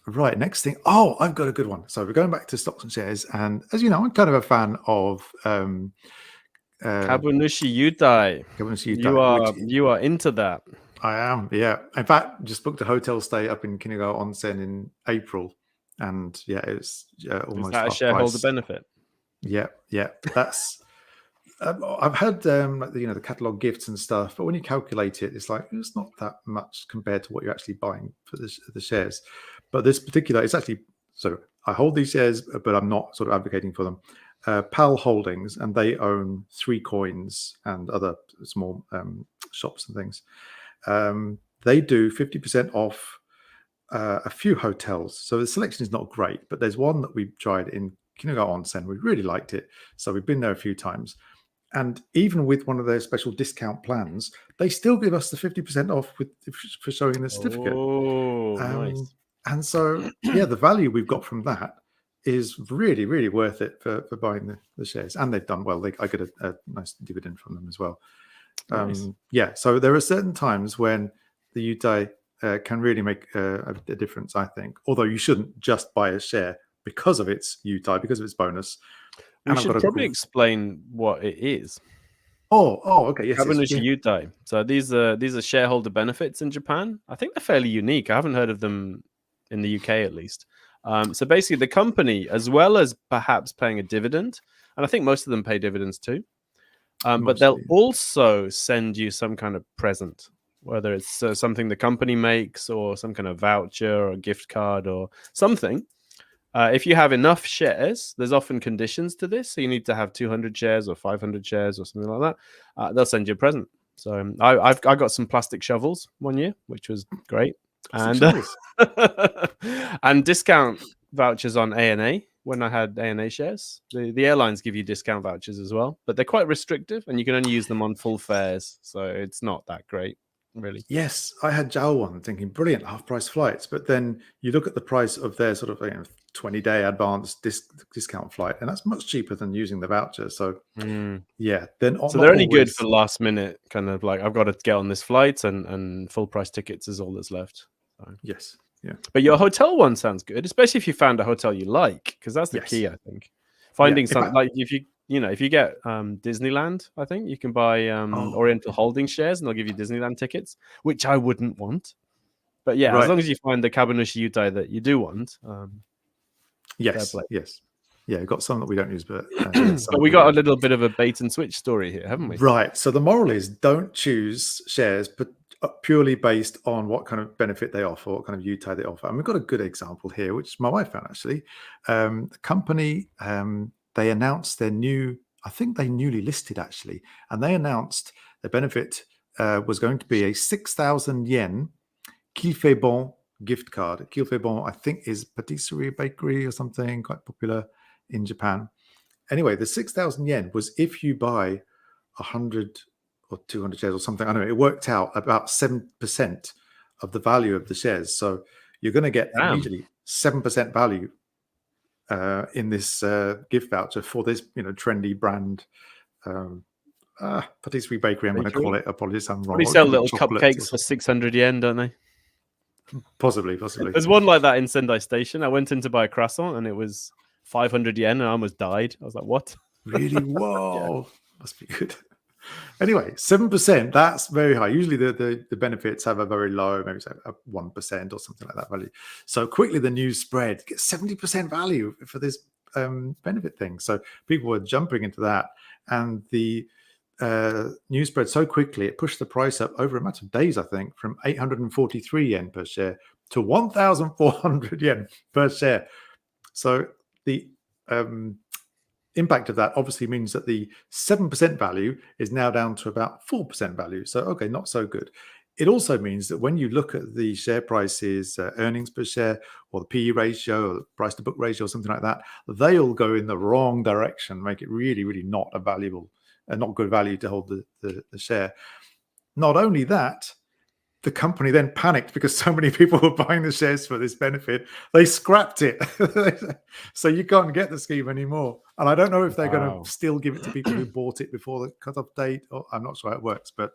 Right, next thing. Oh, I've got a good one. So we're going back to stocks and shares, and as you know, I'm kind of a fan of Kabunushi Yutai. Kabunushi Yutai, You are into that. I am, yeah. In fact, just booked a hotel stay up in Kinaga Onsen in April, and yeah, it's almost Is that a half shareholder price. benefit? Yeah. That's I've had the catalog gifts and stuff, but when you calculate it, it's like it's not that much compared to what you're actually buying for the shares. But this particular, it's actually so I hold these shares, but I'm not sort of advocating for them. PAL Holdings, and they own 3Coins and other small shops and things. They do 50% off a few hotels. So the selection is not great, but there's one that we tried in Kinaga Onsen. We really liked it. So we've been there a few times. And even with one of their special discount plans, they still give us the 50% off for showing the certificate. Oh, nice. And so, yeah, the value we've got from that is really, really worth it for buying the shares. And they've done well. I get a nice dividend from them as well. Nice. Yeah, so there are certain times when the Yutai can really make a difference, I think. Although you shouldn't just buy a share because of its Yutai, because of its bonus. We should probably explain what it is. Oh, okay. Yes, Kabunushi Yutai. So these are shareholder benefits in Japan. I think they're fairly unique. I haven't heard of them in the UK at least. So basically, the company, as well as perhaps paying a dividend, and I think most of them pay dividends too, but they'll also send you some kind of present, whether it's something the company makes or some kind of voucher or gift card or something. If you have enough shares, there's often conditions to this. So you need to have 200 shares or 500 shares or something like that. They'll send you a present. So I got some plastic shovels one year, which was great. And and discount vouchers on ANA when I had ANA shares. The airlines give you discount vouchers as well, but they're quite restrictive and you can only use them on full fares. So it's not that great. Really? Yes, I had JAL one thinking brilliant half-price flights, but then you look at the price of their sort of 20-day advance discount flight, and that's much cheaper than using the voucher. So yeah, they're not. So they're only good for last minute, kind of like I've got to get on this flight, and full price tickets is all that's left. So. Yes, yeah. But your hotel one sounds good, especially if you found a hotel you like, because that's the key, I think. Finding something like if you get Disneyland, I think you can buy Oriental Holdings shares and they'll give you Disneyland tickets, which I wouldn't want. But yeah, as long as you find the Kabunushi Yutai that you do want. Yes. Yeah, we've got some that we don't use, but but we got a little bit of a bait and switch story here, haven't we? Right. So the moral is don't choose shares purely based on what kind of benefit they offer, what kind of Yutai they offer. And we've got a good example here, which my wife found actually. The company, they announced their I think they newly listed actually, and they announced the benefit was going to be a 6,000 yen Kilfe Bon gift card. Kilfe Bon, I think, is patisserie bakery or something quite popular in Japan. Anyway, the 6,000 yen was if you buy 100 or 200 shares or something. I don't know. It worked out about 7% of the value of the shares. So you're going to get immediately 7% value in this gift voucher for this, trendy brand patisserie bakery. I'm going to call it. Apologies, I'm wrong. They sell little cupcakes for 600 yen, don't they? Possibly. There's one like that in Sendai Station. I went in to buy a croissant and it was 500 yen and I almost died. I was like, what? Really? Whoa. Must be good. Anyway, 7%, that's very high. Usually the benefits have a very low, maybe say 1% or something like that value. So quickly the news spread, get 70% value for this benefit thing. So people were jumping into that. And the news spread so quickly, it pushed the price up over a matter of days, I think, from 843 yen per share to 1,400 yen per share. So the impact of that obviously means that the 7% value is now down to about 4% value. So, okay, not so good. It also means that when you look at the share prices, earnings per share, or the PE ratio, or the price to book ratio, or something like that, they all go in the wrong direction, make it really, really not a valuable, not good value to hold the share. Not only that, the company then panicked because so many people were buying the shares for this benefit. They scrapped it. So you can't get the scheme anymore. And I don't know if they're going to still give it to people who bought it before the cutoff date. Or I'm not sure how it works. But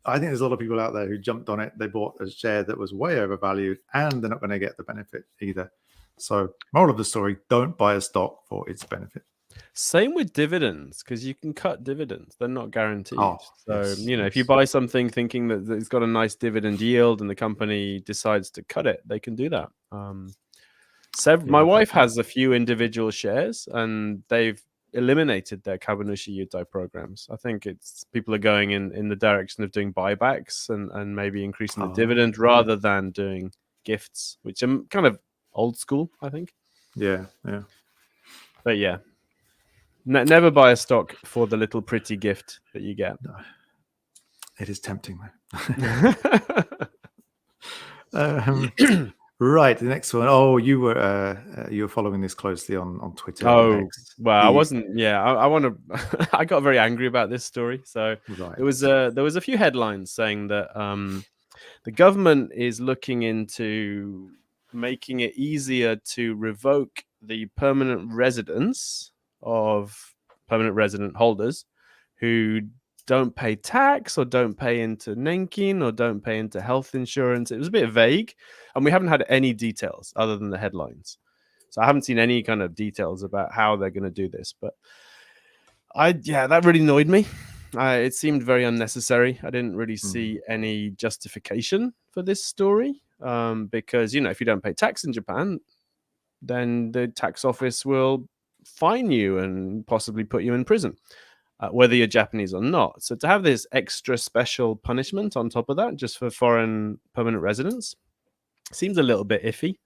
I think there's a lot of people out there who jumped on it. They bought a share that was way overvalued, and they're not going to get the benefit either. So, moral of the story: don't buy a stock for its benefit. Same with dividends, because you can cut dividends. They're not guaranteed. Yes, if you buy something thinking that it's got a nice dividend yield and the company decides to cut it, they can do that. My wife has a few individual shares, and they've eliminated their Kabunushi Yutai programs. I think people are going in the direction of doing buybacks and maybe increasing the dividend rather than doing gifts, which are kind of old school, I think. Yeah. But yeah. Never buy a stock for the little pretty gift that you get. No. It is tempting, though. Right, the next one. Oh, you were following this closely on Twitter. Oh, well, I wasn't. Yeah, I want to. I got very angry about this story. So there was a few headlines saying that the government is looking into making it easier to revoke the permanent residence of permanent resident holders who don't pay tax or don't pay into Nenkin or don't pay into health insurance. It was a bit vague, and we haven't had any details other than the headlines. So I haven't seen any kind of details about how they're going to do this. But that really annoyed me. It seemed very unnecessary. I didn't really see any justification for this story because, if you don't pay tax in Japan, then the tax office will fine you and possibly put you in prison, whether you're Japanese or not. So to have this extra special punishment on top of that, just for foreign permanent residents, seems a little bit iffy.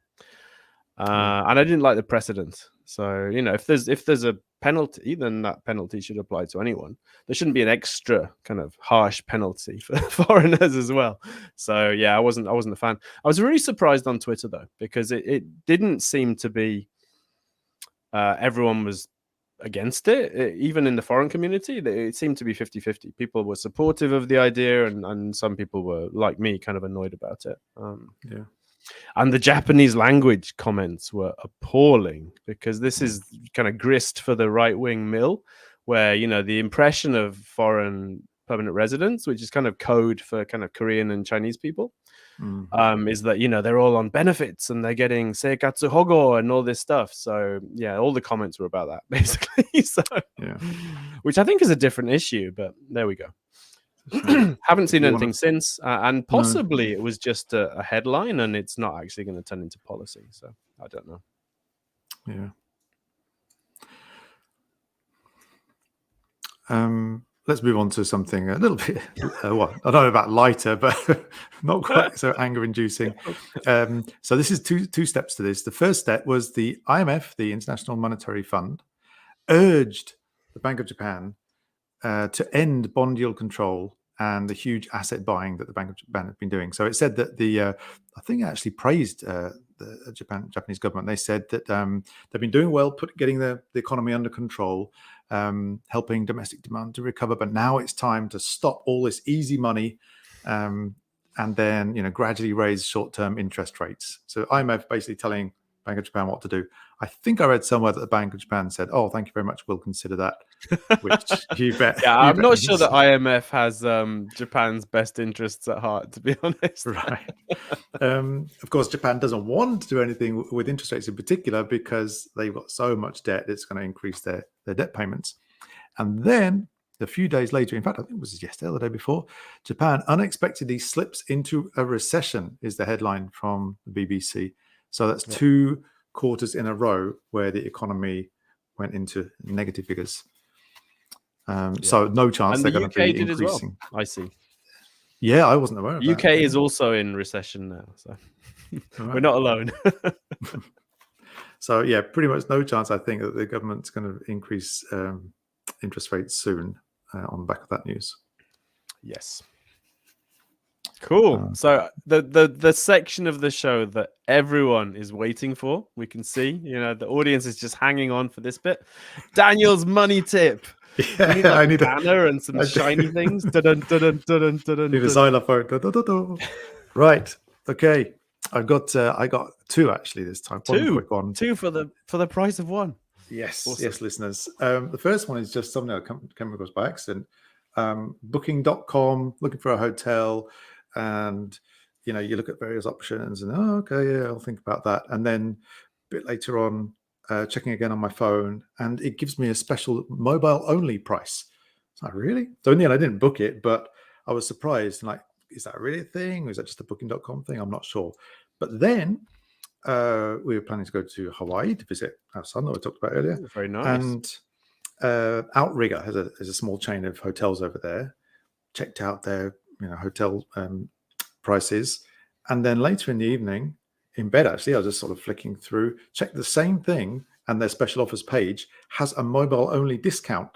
And I didn't like the precedent. So, if there's a penalty, then that penalty should apply to anyone. There shouldn't be an extra kind of harsh penalty for foreigners as well. So yeah, I wasn't a fan. I was really surprised on Twitter though, because it didn't seem to be everyone was against it. Even in the foreign community, it seemed to be 50-50. People were supportive of the idea, and some people were, like me, kind of annoyed about it. And the Japanese language comments were appalling, because this is kind of grist for the right-wing mill, where, the impression of foreign permanent residents, which is kind of code for kind of Korean and Chinese people, is that, they're all on benefits and they're getting seikatsu hogo and all this stuff. So yeah, all the comments were about that basically. So which I think is a different issue, but there we go. Haven't seen anything since, and possibly it was just a headline and it's not actually going to turn into policy. So I don't know. Let's move on to something a little bit, I don't know about lighter, but not quite so anger-inducing. So this is two steps to this. The first step was the IMF, the International Monetary Fund, urged the Bank of Japan to end bond yield control and the huge asset buying that the Bank of Japan has been doing. So it said that I think it actually praised the Japanese government. They said that they've been doing well, getting the economy under control, helping domestic demand to recover. But now it's time to stop all this easy money and then, gradually raise short-term interest rates. So IMF basically telling Bank of Japan what to do. I think I read somewhere that the Bank of Japan said, "Oh, thank you very much. We'll consider that." Which you bet. Yeah, I'm not sure that IMF has Japan's best interests at heart, to be honest. Right. Of course, Japan doesn't want to do anything with interest rates in particular because they've got so much debt. It's going to increase their debt payments. And then a few days later, in fact, I think it was yesterday or the day before, Japan unexpectedly slips into a recession, is the headline from the BBC. So that's 2 quarters in a row where the economy went into negative figures. So no chance they're going to be increasing. Well. I see. Yeah, I wasn't aware of that. UK is also in recession now, so we're not alone. So yeah, pretty much no chance, I think, that the government's going to increase interest rates soon on the back of that news. Yes. Cool. So the section of the show that everyone is waiting for, we can see, the audience is just hanging on for this bit. Daniel's money tip. Yeah, I need a banner and some shiny things. Need a xylophone. Right. Okay. I got 2 actually this time. 2 quick one. 2 for the price of 1. Yes. Awesome. Yes, listeners. The first one is just something I came across by accident. Booking.com, looking for a hotel, and you look at various options, and okay, yeah, I'll think about that. And then a bit later on, checking again on my phone, and it gives me a special mobile only price. It's like, really? So in the end, I didn't book it, but I was surprised. Like, is that really a thing, or is that just a Booking.com thing? I'm not sure. But then we were planning to go to Hawaii to visit our son that I talked about earlier. Ooh, very nice. And Outrigger has a small chain of hotels over there. Checked out their hotel prices, and then later in the evening, in bed actually, I was just sort of flicking through, checked the same thing, and their special offers page has a mobile only discount,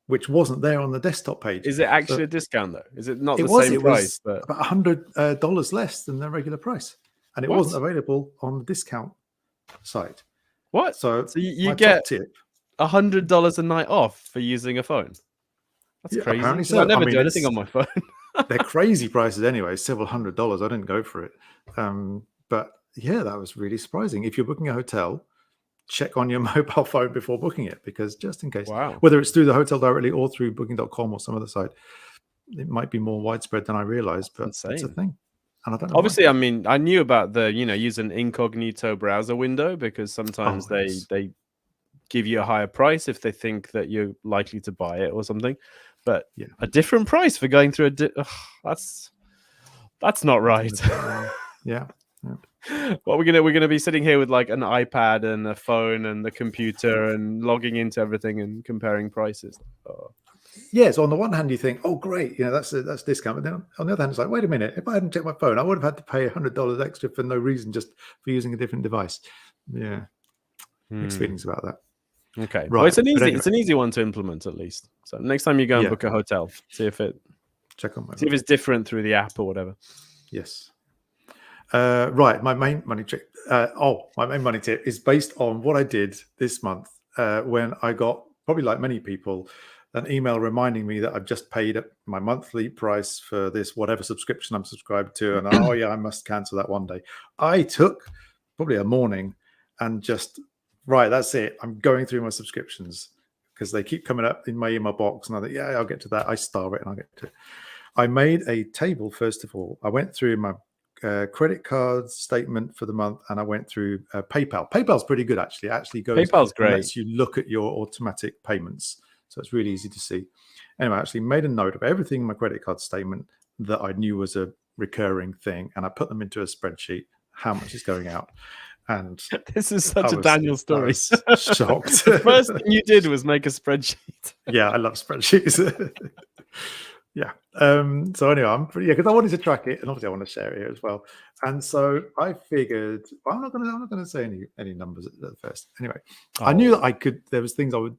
which wasn't there on the desktop page. Is it actually a discount though? Is it not the same it price? Was about $100 less than the regular price, and it wasn't available on the discount site. What? So you get $100 a night off for using a phone? That's crazy. Apparently so. I never do anything on my phone. They're crazy prices anyway, several $100s. I didn't go for it. But yeah, that was really surprising. If you're booking a hotel, check on your mobile phone before booking it, because just in case, whether it's through the hotel directly or through Booking.com or some other site, it might be more widespread than I realized, but it's a thing. And I don't know. Obviously, I mean, I knew about the, use an incognito browser window, because sometimes they give you a higher price if they think that you're likely to buy it or something. But a different price for going through that's not right. Yeah. Well, we're gonna be sitting here with like an iPad and a phone and the computer and logging into everything and comparing prices. Yeah, so on the one hand you think, oh great, that's discount, but then on the other hand it's like, wait a minute, if I hadn't checked my phone, I would have had to pay $100 extra for no reason, just for using a different device. Yeah, mixed feelings about that. Okay, right. Well, it's an easy one to implement at least. So next time you go and book a hotel, see if it's different through the app or whatever. Yes. Right, my main money tip. My main money tip is based on what I did this month when I got, probably like many people, an email reminding me that I've just paid my monthly price for this whatever subscription I'm subscribed to, and I must cancel that one day. I took probably a morning and just, right, that's it. I'm going through my subscriptions because they keep coming up in my email box, and I think, I'll get to that. I star it and I'll get to it. I made a table, first of all. I went through my credit card statement for the month, and I went through PayPal. PayPal's pretty good, actually. It actually goes, PayPal's great. Lets you look at your automatic payments. So it's really easy to see. Anyway, I actually made a note of everything in my credit card statement that I knew was a recurring thing, and I put them into a spreadsheet, how much is going out. And this is such a Daniel story. I was shocked. The first thing you did was make a spreadsheet. Yeah, I love spreadsheets. Yeah. So anyway, because I wanted to track it, and obviously I want to share it here as well. And so I figured, I'm not going to say any numbers at first. Anyway, I knew that there was things I would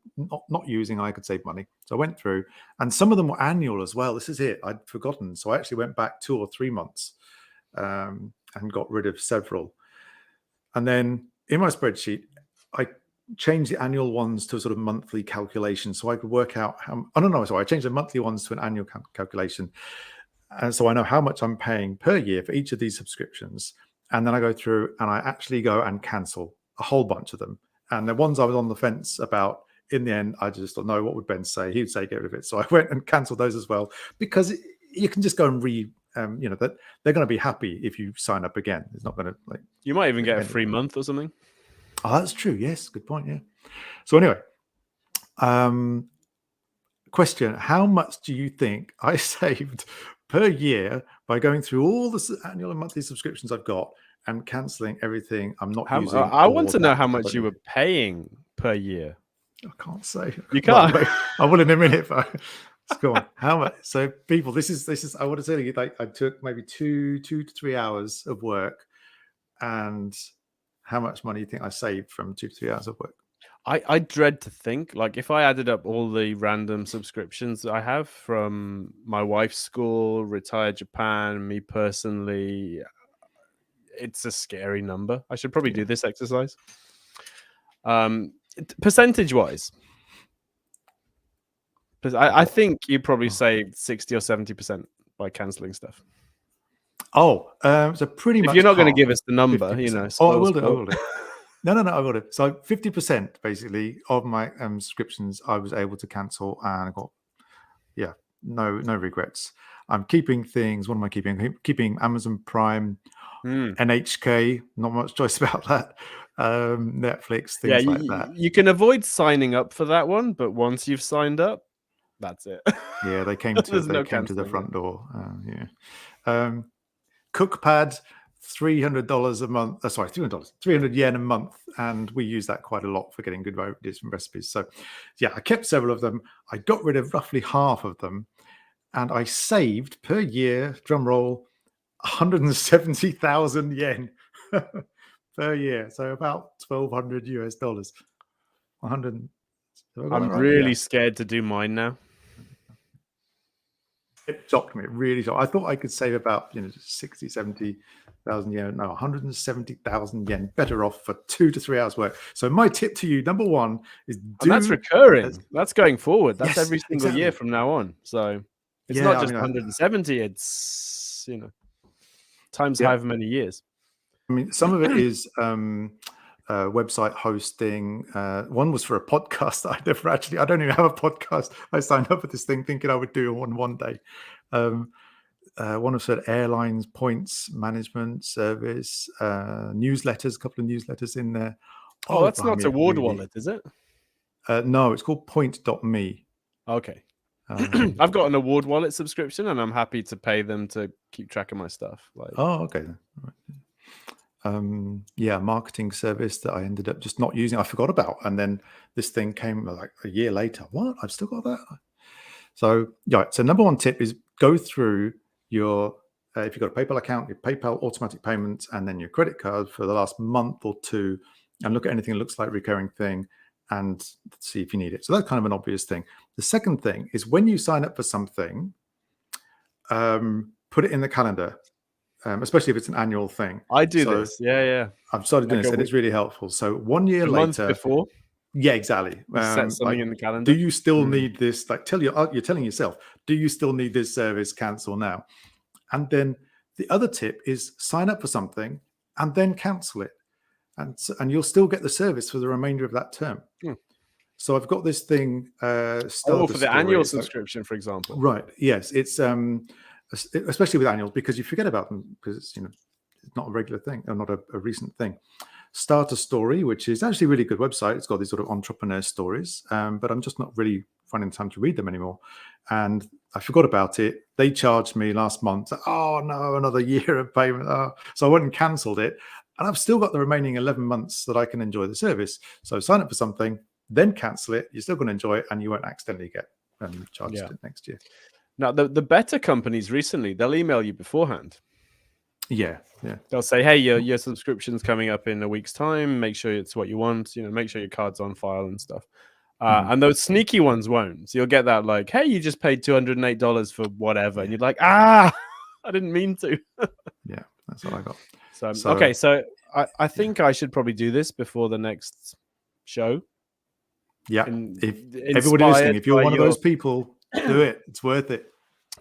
not using, I could save money. So I went through, and some of them were annual as well. This is it. I'd forgotten. So I actually went back 2 or 3 months and got rid of several. And then in my spreadsheet, I changed the annual ones to a sort of monthly calculation, so I could work out I changed the monthly ones to an annual calculation, and so I know how much I'm paying per year for each of these subscriptions. And then I go through and I actually go and cancel a whole bunch of them. And the ones I was on the fence about, in the end, I just thought, no, what would Ben say? He would say get rid of it. So I went and cancelled those as well, because you can just go and that they're going to be happy if you sign up again. It's not going to You might even get a free month or something. Oh, that's true. Yes, good point. Yeah. So anyway, question: how much do you think I saved per year by going through all the annual and monthly subscriptions I've got and cancelling everything I'm not using? I want to know how much you were paying per year. I can't say. You can't. Well, I will in a minute. But go on. How much? So, people, this is. I want to tell you, I took maybe 2 to 3 hours of work, and how much money do you think I saved from 2 to 3 hours of work? I dread to think, if I added up all the random subscriptions that I have from my wife's school, Retire Japan, me personally, it's a scary number. I should probably do this exercise. Percentage-wise, I think you probably saved 60 or 70% by cancelling stuff. So pretty much. If you're not going to give us the number, 50%. I will do. No, I will do. So 50% basically of my subscriptions I was able to cancel, and I got no regrets. I'm keeping things. What am I keeping? Keeping Amazon Prime, NHK. Not much choice about that. Netflix, things like that. You can avoid signing up for that one, but once you've signed up, that's it. Yeah, they came to the front door. Cookpad, $300 a month. Sorry, $300 yen a month, and we use that quite a lot for getting good different recipes. So, yeah, I kept several of them. I got rid of roughly half of them, and I saved per year, drum roll, 170,000 yen per year. So about $1,200 US. 100. I'm really scared to do mine now. It shocked me. It really shocked. I thought I could save about 60, 70,000 yen. No, 170,000 yen. Better off for 2 to 3 hours work. So my tip to you, number one, is that's recurring. That's going forward. That's every single year from now on. So it's not just 170. It's times however many years. I mean, some of it is website hosting. One was for a podcast that I don't even have a podcast. I signed up for this thing thinking I would do one day. One was for airlines, points management service, newsletters, a couple of newsletters in there. Oh, that's not Award Wallet, is it? No, it's called point.me. Okay. I've got an Award Wallet subscription, and I'm happy to pay them to keep track of my stuff. Okay. Marketing service that I ended up just not using. I forgot about, and then this thing came like a year later. What? I've still got that. So So number one tip is go through your if you've got a PayPal account, your PayPal automatic payments, and then your credit card for the last month or two, and look at anything that looks like recurring thing, and see if you need it. So that's kind of an obvious thing. The second thing is when you sign up for something, put it in the calendar. Especially if it's an annual thing. I do this. Yeah. I've started doing this, and it's really helpful. So 1 year later, month before. Yeah, exactly. Set something in the calendar. Do you still need this? Like, you're telling yourself, do you still need this service? Cancel now. And then the other tip is sign up for something and then cancel it, and you'll still get the service for the remainder of that term. So I've got this thing. For the annual subscription, for example. Right. Yes, it's especially with annuals, because you forget about them because it's not a regular thing or not a recent thing. Start a Story, which is actually a really good website. It's got these sort of entrepreneur stories, but I'm just not really finding time to read them anymore. And I forgot about it. They charged me last month. Oh no, another year of payment. So I went and cancelled it, and I've still got the remaining 11 months that I can enjoy the service. So sign up for something, then cancel it. You're still going to enjoy it, and you won't accidentally get charged it next year. Now, the better companies recently, they'll email you beforehand. Yeah. They'll say, hey, your subscription's coming up in a week's time. Make sure it's what you want. Make sure your card's on file and stuff. And those sneaky ones won't. So you'll get that like, hey, you just paid $208 for whatever. And you're like, I didn't mean to. Yeah, that's what I got. So okay, so I think I should probably do this before the next show. Yeah. If everybody listening, if you're one of those people, do it. It's worth it.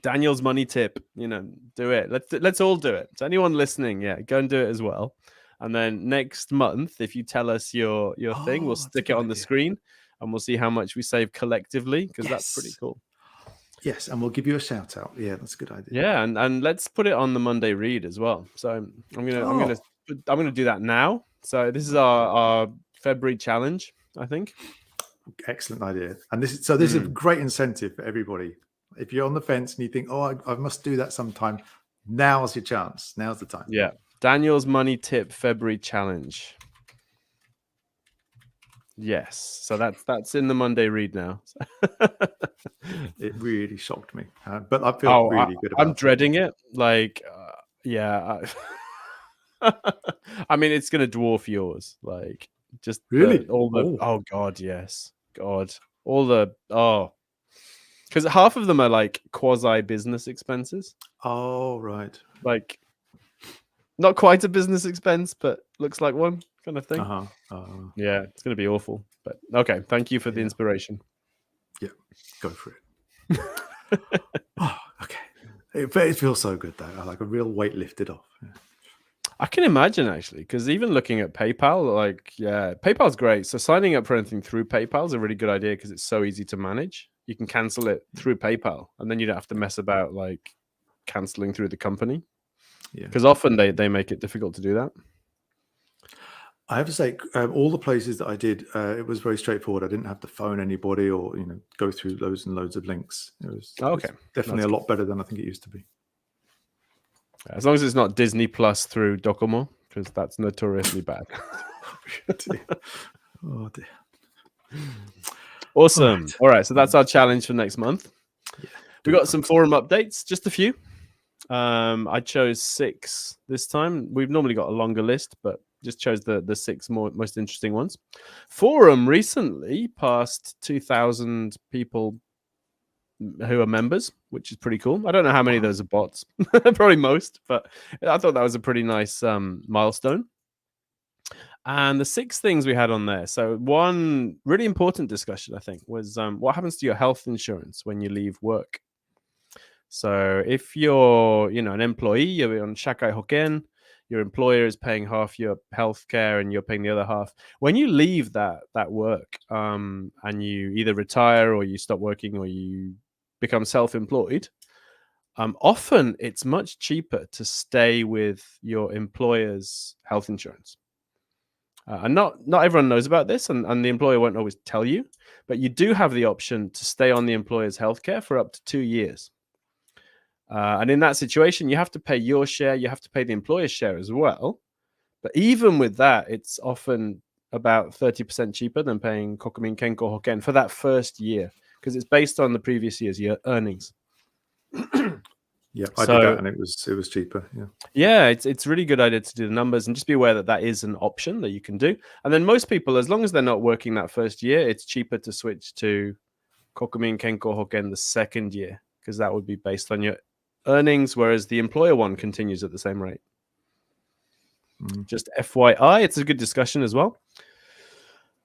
Daniel's money tip, do it. Let's all do it. So anyone listening, go and do it as well. And then next month, if you tell us your thing, we'll stick it on the screen, and we'll see how much we save collectively, because that's pretty cool. Yes, and we'll give you a shout out. Yeah, that's a good idea. Yeah, and let's put it on the Monday read as well. So I'm gonna do that now. So this is our February challenge, I think. Excellent idea. And this is a great incentive for everybody. If you're on the fence and you think, I must do that sometime, now's your chance. Now's the time. Yeah. Daniel's money tip February challenge. Yes. So that's in the Monday read now. It really shocked me. But I feel really good about it. I'm dreading it. Like, I mean, it's going to dwarf yours. Like, just really? Oh God, yes. God. Because half of them are like quasi business expenses. Oh, right. Like, not quite a business expense, but looks like one kind of thing. Yeah, it's going to be awful. But okay, thank you for the inspiration. Yeah, go for it. Okay. It feels so good though. Like a real weight lifted off. Yeah. I can imagine actually, because even looking at PayPal, PayPal's great. So signing up for anything through PayPal is a really good idea because it's so easy to manage. you can cancel it through PayPal, and then you don't have to mess about like canceling through the company. Yeah, because often they make it difficult to do that. I have to say, all the places that I did, it was very straightforward. I didn't have to phone anybody or go through loads and loads of links. It was, okay. It was definitely That's a lot better than I think it used to be. As long as it's not Disney Plus through Docomo, because that's notoriously bad. Oh dear. Awesome. All right, so that's our challenge for next month. Yeah, we got some forum updates, just a few. I chose 6 this time. We've normally got a longer list, but just chose the 6 most interesting ones. Forum recently passed 2,000 people who are members, which is pretty cool. I don't know how many of those are bots, probably most, but I thought that was a pretty nice milestone. And the 6 things we had on there. So one really important discussion, I think, was what happens to your health insurance when you leave work. So if you're, an employee, you're on Shakai Hoken, your employer is paying half your healthcare and you're paying the other half. When you leave that work and you either retire or you stop working or you become self-employed, often it's much cheaper to stay with your employer's health insurance. And not everyone knows about this, and the employer won't always tell you, but you do have the option to stay on the employer's healthcare for up to 2 years. And in that situation, you have to pay your share, you have to pay the employer's share as well. But even with that, it's often about 30% cheaper than paying Kokumin Kenko Hoken for that first year, because it's based on the previous year's earnings. Yeah, I did that, and it was cheaper. Yeah, it's really good idea to do the numbers and just be aware that is an option that you can do. And then most people, as long as they're not working that first year, it's cheaper to switch to Kokumin Kenko Hoken the second year, because that would be based on your earnings, whereas the employer one continues at the same rate. Just FYI, it's a good discussion as well.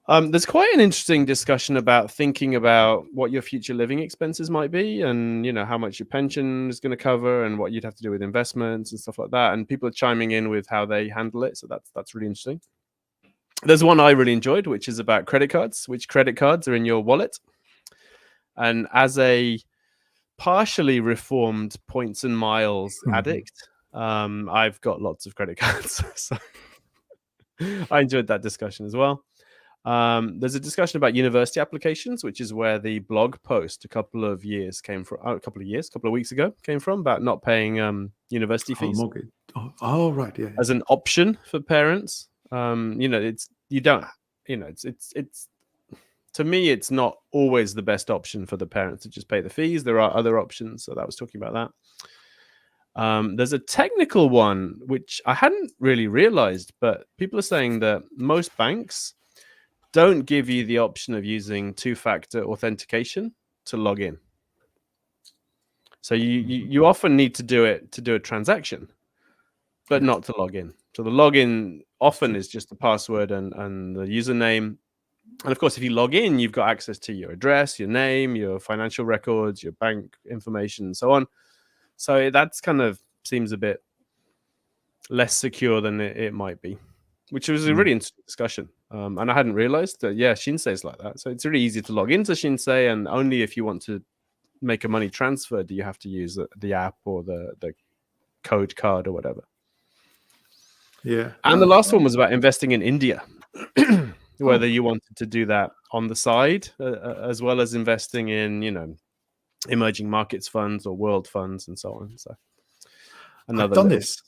There's quite an interesting discussion about thinking about what your future living expenses might be, and how much your pension is going to cover, and what you'd have to do with investments and stuff like that. And people are chiming in with how they handle it, so that's really interesting. There's one I really enjoyed, which is about credit cards. Which credit cards are in your wallet? And as a partially reformed points and miles addict, I've got lots of credit cards, so I enjoyed that discussion as well. There's a discussion about university applications, which is where the blog post a couple of weeks ago came from, about not paying university fees. Right, yeah. As an option for parents. To me, it's not always the best option for the parents to just pay the fees. There are other options. So that was talking about that. There's a technical one, which I hadn't really realized, but people are saying that most banks don't give you the option of using 2-factor authentication to log in. So you often need to do it to do a transaction, but not to log in. So the login often is just the password and the username. And of course, if you log in, you've got access to your address, your name, your financial records, your bank information, and so on. So that's kind of seems a bit less secure than it might be, which was a really interesting discussion. And I hadn't realized that, Shinsei is like that. So it's really easy to log into Shinsei, and only if you want to make a money transfer do you have to use the app or the code card or whatever. Yeah. And the last one was about investing in India. Whether you wanted to do that on the side, as well as investing in, emerging markets funds or world funds and so on. So I've done this.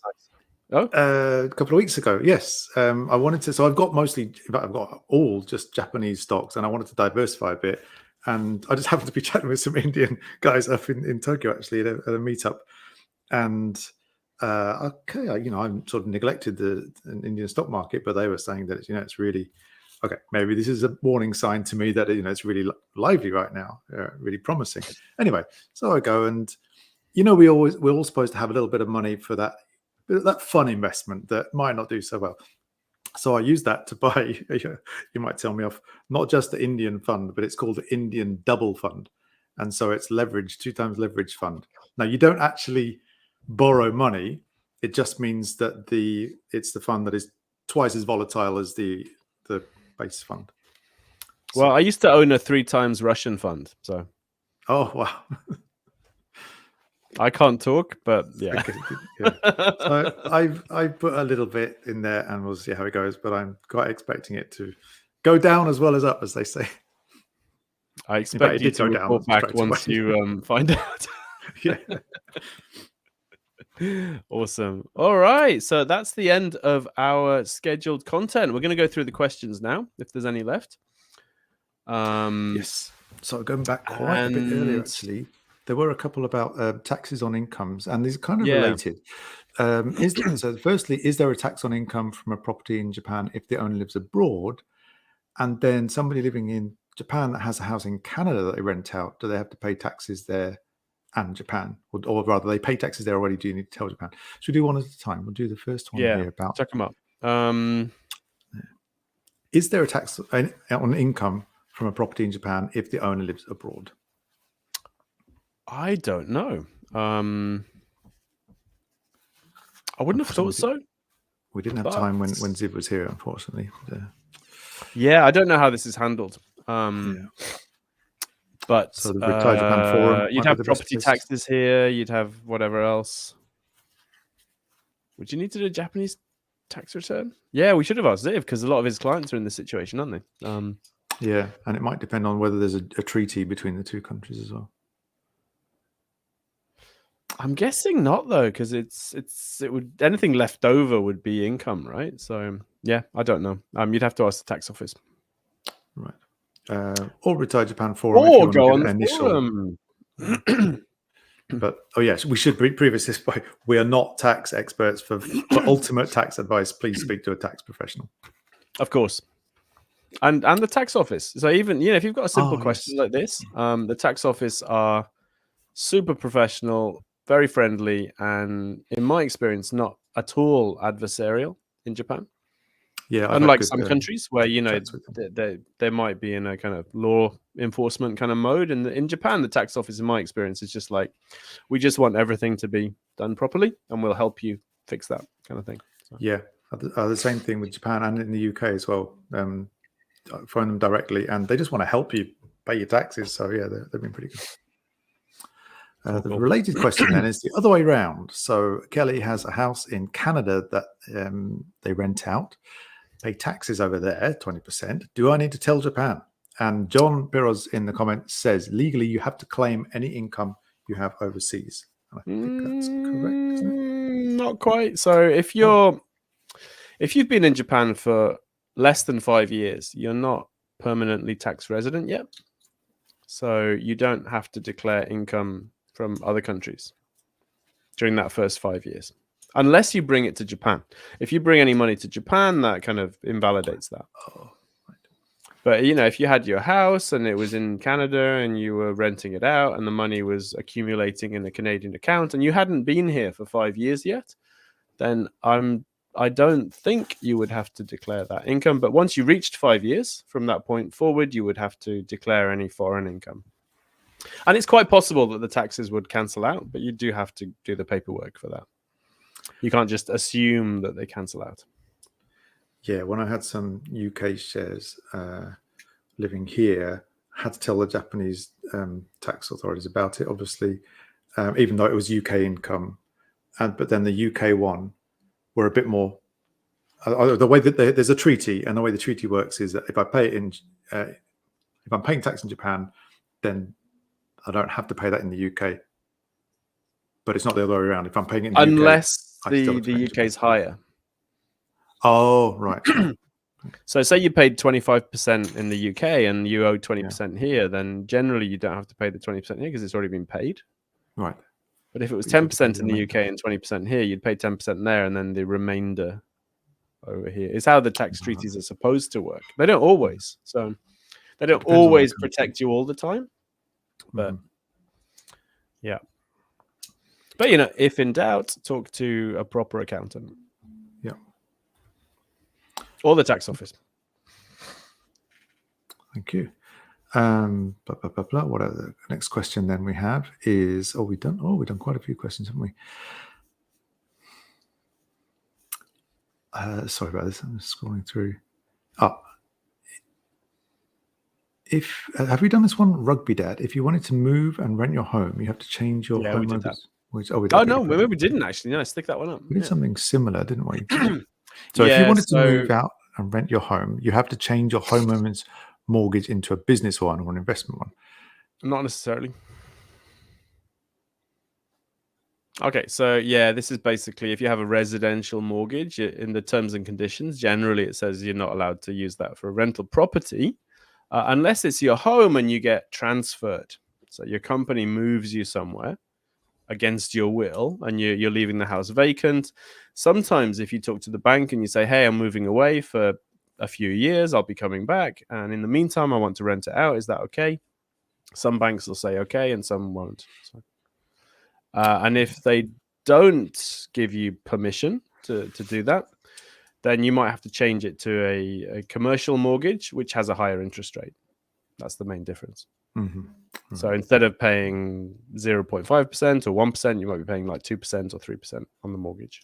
Oh, a couple of weeks ago. Yes. I wanted to. So I've got I've got all just Japanese stocks, and I wanted to diversify a bit. And I just happened to be chatting with some Indian guys up in Tokyo, actually, at a meetup. And I sort of neglected the Indian stock market, but they were saying that it's really okay. Maybe this is a warning sign to me that it's really lively right now, really promising. Anyway, so I go, and we're all supposed to have a little bit of money for that fun investment that might not do so well. So I use that to buy. You might tell me off. Not just the Indian fund, but it's called the Indian Double Fund, and so it's leveraged 2 times leverage fund. Now you don't actually borrow money. It just means that it's the fund that is twice as volatile as the base fund. Well, I used to own a 3 times Russian fund, so Oh, wow. I can't talk, but yeah. Okay, yeah. So I put a little bit in there, and we'll see how it goes. But I'm quite expecting it to go down as well as up, as they say. I expect you to report back once you find out. Yeah. Awesome. All right. So that's the end of our scheduled content. We're going to go through the questions now, if there's any left. Yes. So going back quite a bit earlier, actually, there were a couple about taxes on incomes, and these are kind of related. So firstly, is there a tax on income from a property in Japan if the owner lives abroad? And then somebody living in Japan that has a house in Canada that they rent out, do they have to pay taxes there and Japan? Or rather, they pay taxes there already. Do you need to tell Japan? Should we do one at a time? We'll do the first one here about... check them up. Is there a tax on income from a property in Japan if the owner lives abroad? I don't know. I wouldn't have thought so. We didn't have time when Ziv was here, unfortunately. Yeah, I don't know how this is handled. But so the Retire Japan forum, you'd have property taxes here. You'd have whatever else. Would you need to do a Japanese tax return? Yeah, we should have asked Ziv because a lot of his clients are in this situation, aren't they? Yeah, and it might depend on whether there's a treaty between the two countries as well. I'm guessing not though, because it would anything left over would be income, right? So yeah, I don't know. You'd have to ask the tax office. Right. Or Retire Japan forum. Or go on the forum. But yes, we should preface this by we are not tax experts. For ultimate tax advice, please speak to a tax professional. Of course. And the tax office. So even if you've got a simple question like this, the tax office are super professional, very friendly, and in my experience, not at all adversarial in Japan. Yeah, unlike some countries where they might be in a kind of law enforcement kind of mode. And in Japan, the tax office, in my experience, is just like, we just want everything to be done properly, and we'll help you fix that kind of thing. So. Yeah, the same thing with Japan and in the UK as well. I phone them directly, and they just want to help you pay your taxes. So yeah, they've been pretty good. The related question then is the other way around. So Kelly has a house in Canada that they rent out, pay taxes over there, 20%. Do I need to tell Japan? And John Piros in the comments says, legally, you have to claim any income you have overseas. And I think that's correct, isn't it? Not quite. So if you've been in Japan for less than 5 years, you're not permanently tax resident yet. So you don't have to declare income from other countries during that first 5 years, unless you bring it to Japan. If you bring any money to Japan, that kind of invalidates that. But if you had your house and it was in Canada and you were renting it out and the money was accumulating in a Canadian account and you hadn't been here for 5 years yet, then I don't think you would have to declare that income. But once you reached 5 years from that point forward, you would have to declare any foreign income. And it's quite possible that the taxes would cancel out, but you do have to do the paperwork for that. You can't just assume that they cancel out. Yeah, when I had some UK shares living here, I had to tell the Japanese tax authorities about it, obviously, even though it was UK income. But then the UK one were a bit more... the way that there's a treaty, and the way the treaty works is that if I pay it in... if I'm paying tax in Japan, then I don't have to pay that in the UK. But it's not the other way around. If I'm paying it in the unless UK... Unless the UK is higher. Oh, right. So say you paid 25% in the UK and you owe 20% here, then generally you don't have to pay the 20% here because it's already been paid. Right. But if it was 10% in the UK and 20% here, you'd pay 10% there and then the remainder over here. It's how the tax treaties are supposed to work. They don't always. So they don't always protect you all the time. But yeah. But if in doubt, talk to a proper accountant. Yeah. Or the tax office. Thank you. What are the next question then we have is, we've done quite a few questions, haven't we? Sorry about this. I'm just scrolling through. have we done this one, Rugby Dad? If you wanted to move and rent your home, you have to change your home we did mortgage. that. We Oh no, maybe we didn't actually. No, stick that one up. We did something similar, didn't we? So if you wanted to move out and rent your home, you have to change your homeowner's mortgage into a business one or an investment one. Not necessarily. Okay, so yeah, this is basically if you have a residential mortgage, in the terms and conditions, generally it says you're not allowed to use that for a rental property unless it's your home and you get transferred. So your company moves you somewhere against your will and you're leaving the house vacant. Sometimes if you talk to the bank and you say, hey, I'm moving away for a few years, I'll be coming back. And in the meantime, I want to rent it out. Is that okay? Some banks will say okay and some won't. So, and if they don't give you permission to do that, then you might have to change it to a commercial mortgage, which has a higher interest rate. That's the main difference. Mm-hmm. So instead of paying 0.5% or 1%, you might be paying like 2% or 3% on the mortgage.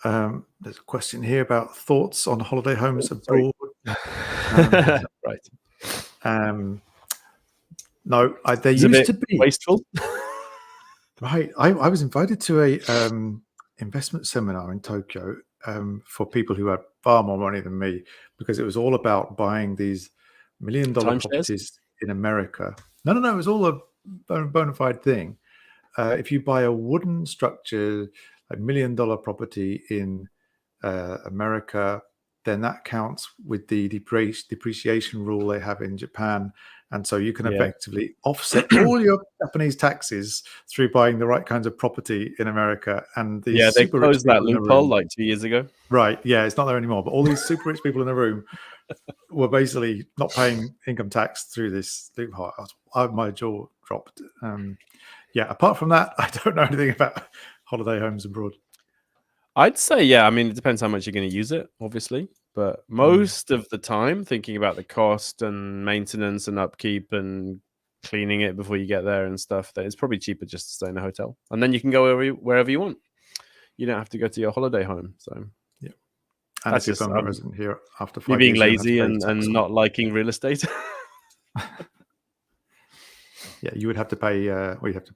There's a question here about thoughts on holiday homes abroad. Right. No, they used to be wasteful. Right. I was invited to a investment seminar in Tokyo for people who had far more money than me, because it was all about buying these $1 million properties in America. No, it was all a bona fide thing. If you buy a wooden structure, a $1 million property in America, then that counts with the depreciation rule they have in Japan. And so you can effectively offset all your Japanese taxes through buying the right kinds of property in America. And these they closed that loophole like 2 years ago. Right. Yeah, it's not there anymore. But all these super rich people in the room were basically not paying income tax through this loophole. My jaw dropped. Apart from that, I don't know anything about holiday homes abroad. I'd say, I mean, it depends how much you're going to use it, obviously. But most of the time, thinking about the cost and maintenance and upkeep and cleaning it before you get there and stuff, that it's probably cheaper just to stay in a hotel. And then you can go wherever you want. You don't have to go to your holiday home. So yeah. And that's if you're permanent resident here after 5 years. Being lazy and not liking real estate. Yeah, you would have to pay, you have to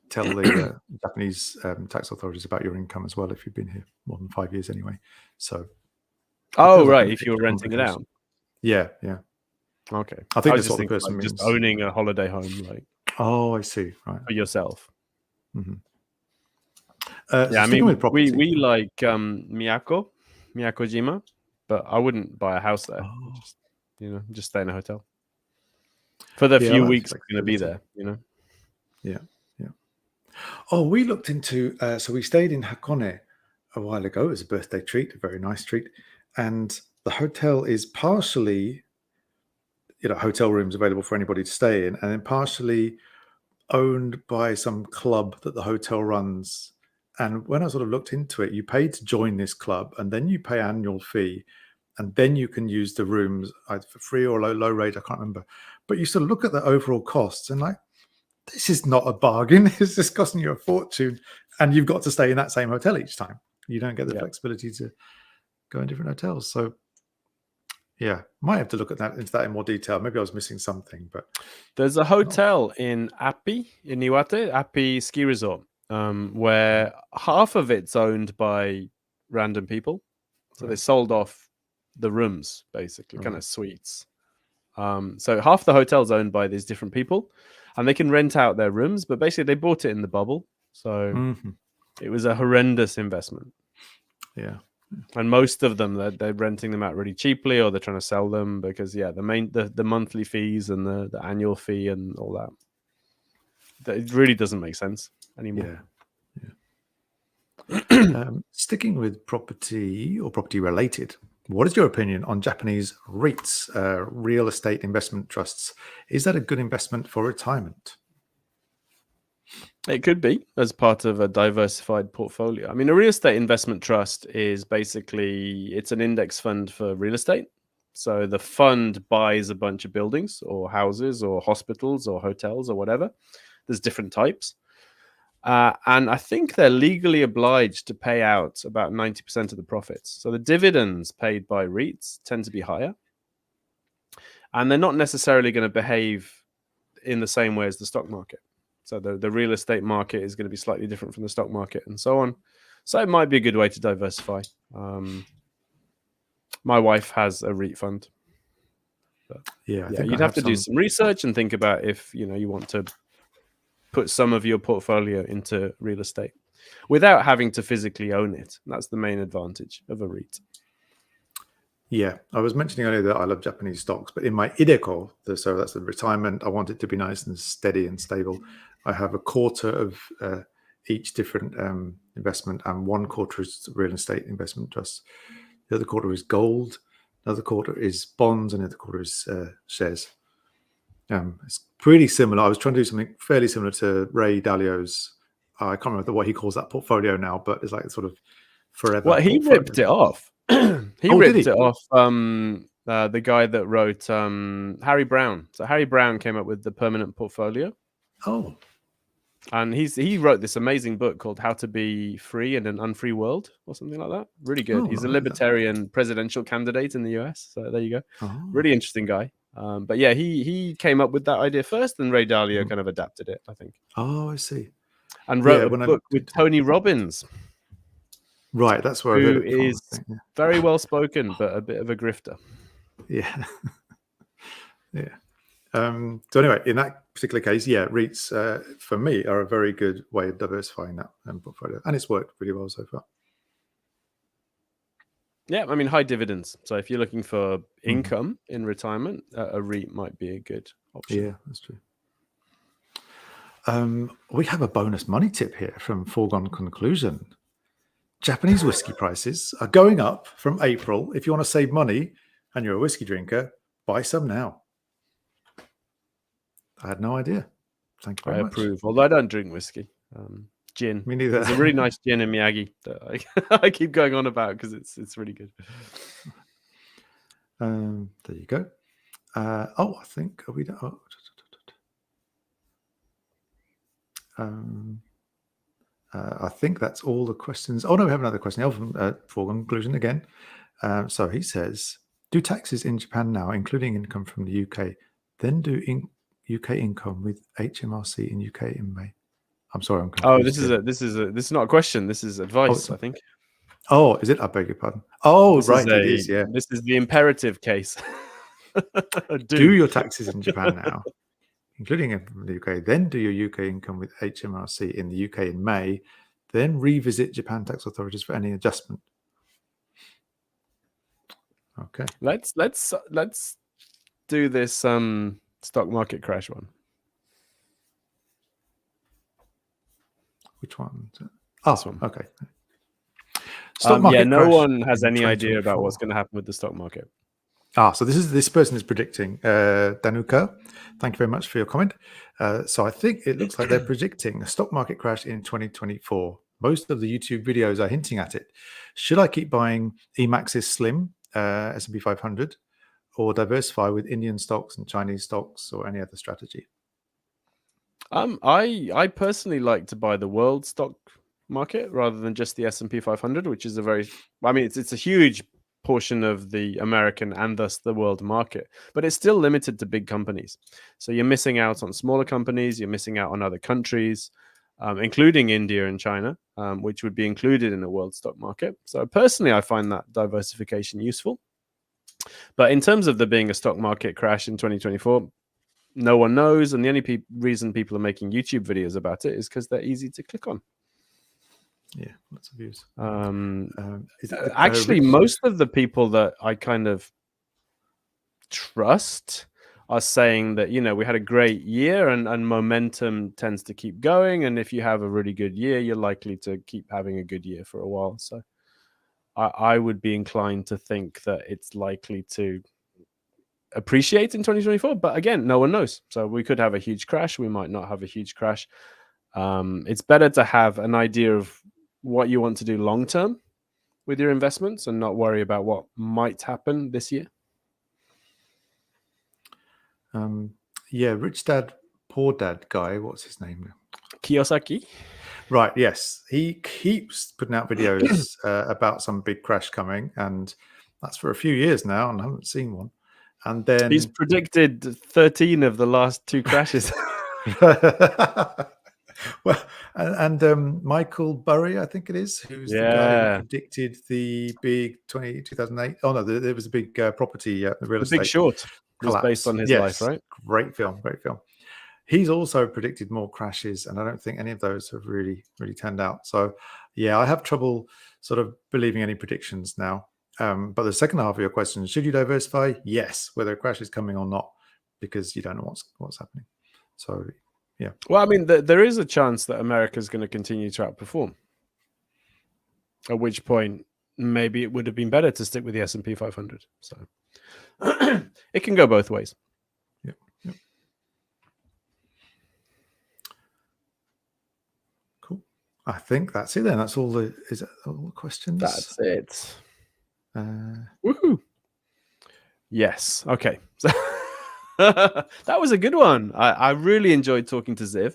tell the Japanese tax authorities about your income as well if you've been here more than 5 years anyway. So. Right. If you're renting it out. Yeah. Okay. I think that's what the person means. Just owning a holiday home, like. Oh, I see. Right. For yourself. Mm-hmm. I mean, we like Miyakojima, but I wouldn't buy a house there. Just stay in a hotel for the few weeks I'm going to be there. Yeah. Oh, we looked into. So we stayed in Hakone a while ago. It was a birthday treat, a very nice treat, and the hotel is partially, hotel rooms available for anybody to stay in, and then partially owned by some club that the hotel runs. And when I sort of looked into it, you pay to join this club, and then you pay annual fee, and then you can use the rooms either for free or low rate. I can't remember, but you sort of look at the overall costs and like, this is not a bargain. It's just costing you a fortune, and you've got to stay in that same hotel each time. You don't get the flexibility to go in different hotels. So, might have to look into that in more detail. Maybe I was missing something, but there's a hotel in Api in Iwate, Api Ski Resort, where half of it's owned by random people. So they sold off the rooms, basically, kind of suites. So half the hotel's owned by these different people, and they can rent out their rooms, but basically they bought it in the bubble. So it was a horrendous investment. Yeah. And most of them, they're renting them out really cheaply, or they're trying to sell them because, the monthly fees and the annual fee and all that, it really doesn't make sense anymore. Yeah. Sticking with property or property related, what is your opinion on Japanese REITs, real estate investment trusts? Is that a good investment for retirement? It could be as part of a diversified portfolio. I mean, a real estate investment trust is basically, it's an index fund for real estate. So the fund buys a bunch of buildings or houses or hospitals or hotels or whatever. There's different types. And I think they're legally obliged to pay out about 90% of the profits. So the dividends paid by REITs tend to be higher. and they're not necessarily going to behave in the same way as the stock market. So the real estate market is going to be slightly different from the stock market, and so on. So it might be a good way to diversify. My wife has a REIT fund. But yeah, you'd have to do some research and think about if you want to put some of your portfolio into real estate without having to physically own it. That's the main advantage of a REIT. Yeah, I was mentioning earlier that I love Japanese stocks, but in my ideco, so that's the retirement, I want it to be nice and steady and stable. I have a quarter of each different investment, and 1/4 is real estate investment trust. The other quarter is gold, another quarter is bonds, and the other quarter is shares. It's pretty similar. I was trying to do something fairly similar to Ray Dalio's. I can't remember what he calls that portfolio now, but it's like sort of forever. Well, he portfolio. ripped it off. He ripped it off. The guy that wrote Harry Brown. So Harry Brown came up with the permanent portfolio. Oh. And he wrote this amazing book called How to Be Free in an Unfree World or something like that. Really good. He's a libertarian presidential candidate in the US. So there you go. Oh. Really interesting guy. But yeah, he came up with that idea first, and Ray Dalio kind of adapted it, I think. Oh, I see. And wrote a book with Tony Robbins. Right, that's where I heard it from. Who is very well spoken, but a bit of a grifter. Yeah. Yeah. So anyway, in that particular case, REITs for me are a very good way of diversifying that portfolio, and it's worked really well so far. Yeah, I mean, high dividends. So if you're looking for income in retirement, a REIT might be a good option. Yeah, that's true. We have a bonus money tip here from Foregone Conclusion. Japanese whiskey prices are going up from April. If you want to save money and you're a whiskey drinker, buy some now. I had no idea. Thank you very much. I approve. Although I don't drink whiskey. Gin. Me neither. There's a really nice gin in Miyagi that I keep going on about because it's really good. There you go. I think are we done? I think that's all the questions. Oh no, we have another question from Foregone Conclusion again. So he says, do taxes in Japan now, including income from the UK, then do UK income with HMRC in UK in May? I'm sorry, I'm confused. This is not a question. This is advice, I think. Oh, is it? I beg your pardon. Oh, this right, it is. Yeah, this is the imperative case. do your taxes in Japan now, including income from the UK, then do your UK income with HMRC in the UK in May, then revisit Japan tax authorities for any adjustment. Okay. Let's do this stock market crash one. Which one? This one. Okay. Stock market no one has any idea about what's going to happen with the stock market. So this person is predicting, Danuka. Thank you very much for your comment. So I think it looks like they're predicting a stock market crash in 2024. Most of the YouTube videos are hinting at it. Should I keep buying Emaxis Slim, S&P 500, or diversify with Indian stocks and Chinese stocks or any other strategy? I personally like to buy the world stock market rather than just the S&P 500, which is it's a huge portion of the American and thus the world market, but it's still limited to big companies. So you're missing out on smaller companies, you're missing out on other countries, including India and China, which would be included in the world stock market. So personally, I find that diversification useful. But in terms of there being a stock market crash in 2024, no one knows. And the only reason people are making YouTube videos about it is because they're easy to click on. Yeah, lots of views. Actually, most of the people that I kind of trust are saying that, we had a great year and momentum tends to keep going. And if you have a really good year, you're likely to keep having a good year for a while. So I would be inclined to think that it's likely to appreciate in 2024. But again, no one knows. So we could have a huge crash. We might not have a huge crash. It's better to have an idea of what you want to do long term with your investments and not worry about what might happen this year. Rich Dad, Poor Dad guy, what's his name? Kiyosaki. Right, yes. He keeps putting out videos about some big crash coming, and that's for a few years now, and I haven't seen one. And then he's predicted 13 of the last 2 crashes. Well, and Michael Burry, I think it is, who's the guy who predicted the big 2008. Oh no, there was a big property, the real estate. Big Short was collapse. based on his life, right? Great film, great film. He's also predicted more crashes, and I don't think any of those have really turned out. So, yeah, I have trouble sort of believing any predictions now. But the second half of your question, should you diversify? Yes, whether a crash is coming or not, because you don't know what's happening. So, yeah. Well, I mean, there is a chance that America is going to continue to outperform. At which point, maybe it would have been better to stick with the S&P 500. So it can go both ways. Yeah. Cool. I think that's it then. That's all the questions. That's it. Woohoo! Yes. Okay. So that was a good one. I really enjoyed talking to Ziv.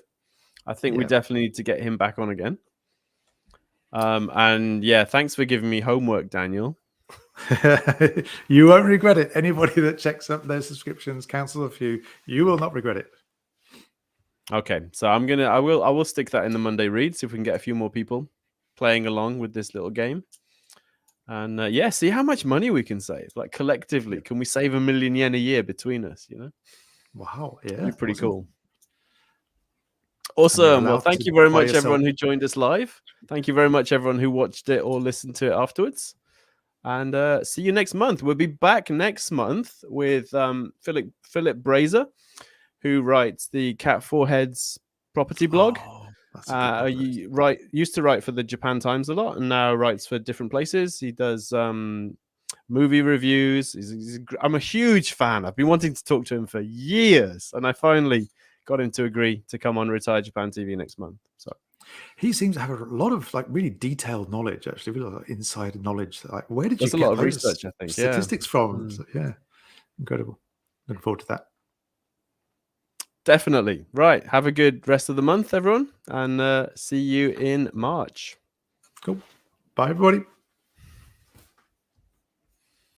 I think we definitely need to get him back on again. And yeah, thanks for giving me homework, Daniel. You won't regret it. Anybody that checks up their subscriptions, cancels a few, you will not regret it. Okay, so I will stick that in the Monday read, see if we can get a few more people playing along with this little game. And see how much money we can save. Like collectively, can we save 1 million yen a year between us? You know? Wow, yeah, that'd be pretty cool. Awesome. Well, thank you very much, everyone who joined us live. Thank you very much, everyone who watched it or listened to it afterwards. And see you next month. We'll be back next month with Philip Brazer, who writes the Cat Four Heads property blog. Used to write for the Japan Times a lot, and now writes for different places. He does movie reviews. I'm a huge fan. I've been wanting to talk to him for years, and I finally got him to agree to come on Retire Japan TV next month. So he seems to have a lot of like really detailed knowledge, actually, really like inside knowledge. Like, where did you get a lot of those research? I think statistics from? So, yeah, incredible. Looking forward to that. Definitely. Right. Have a good rest of the month, everyone, and see you in March. Cool. Bye, everybody.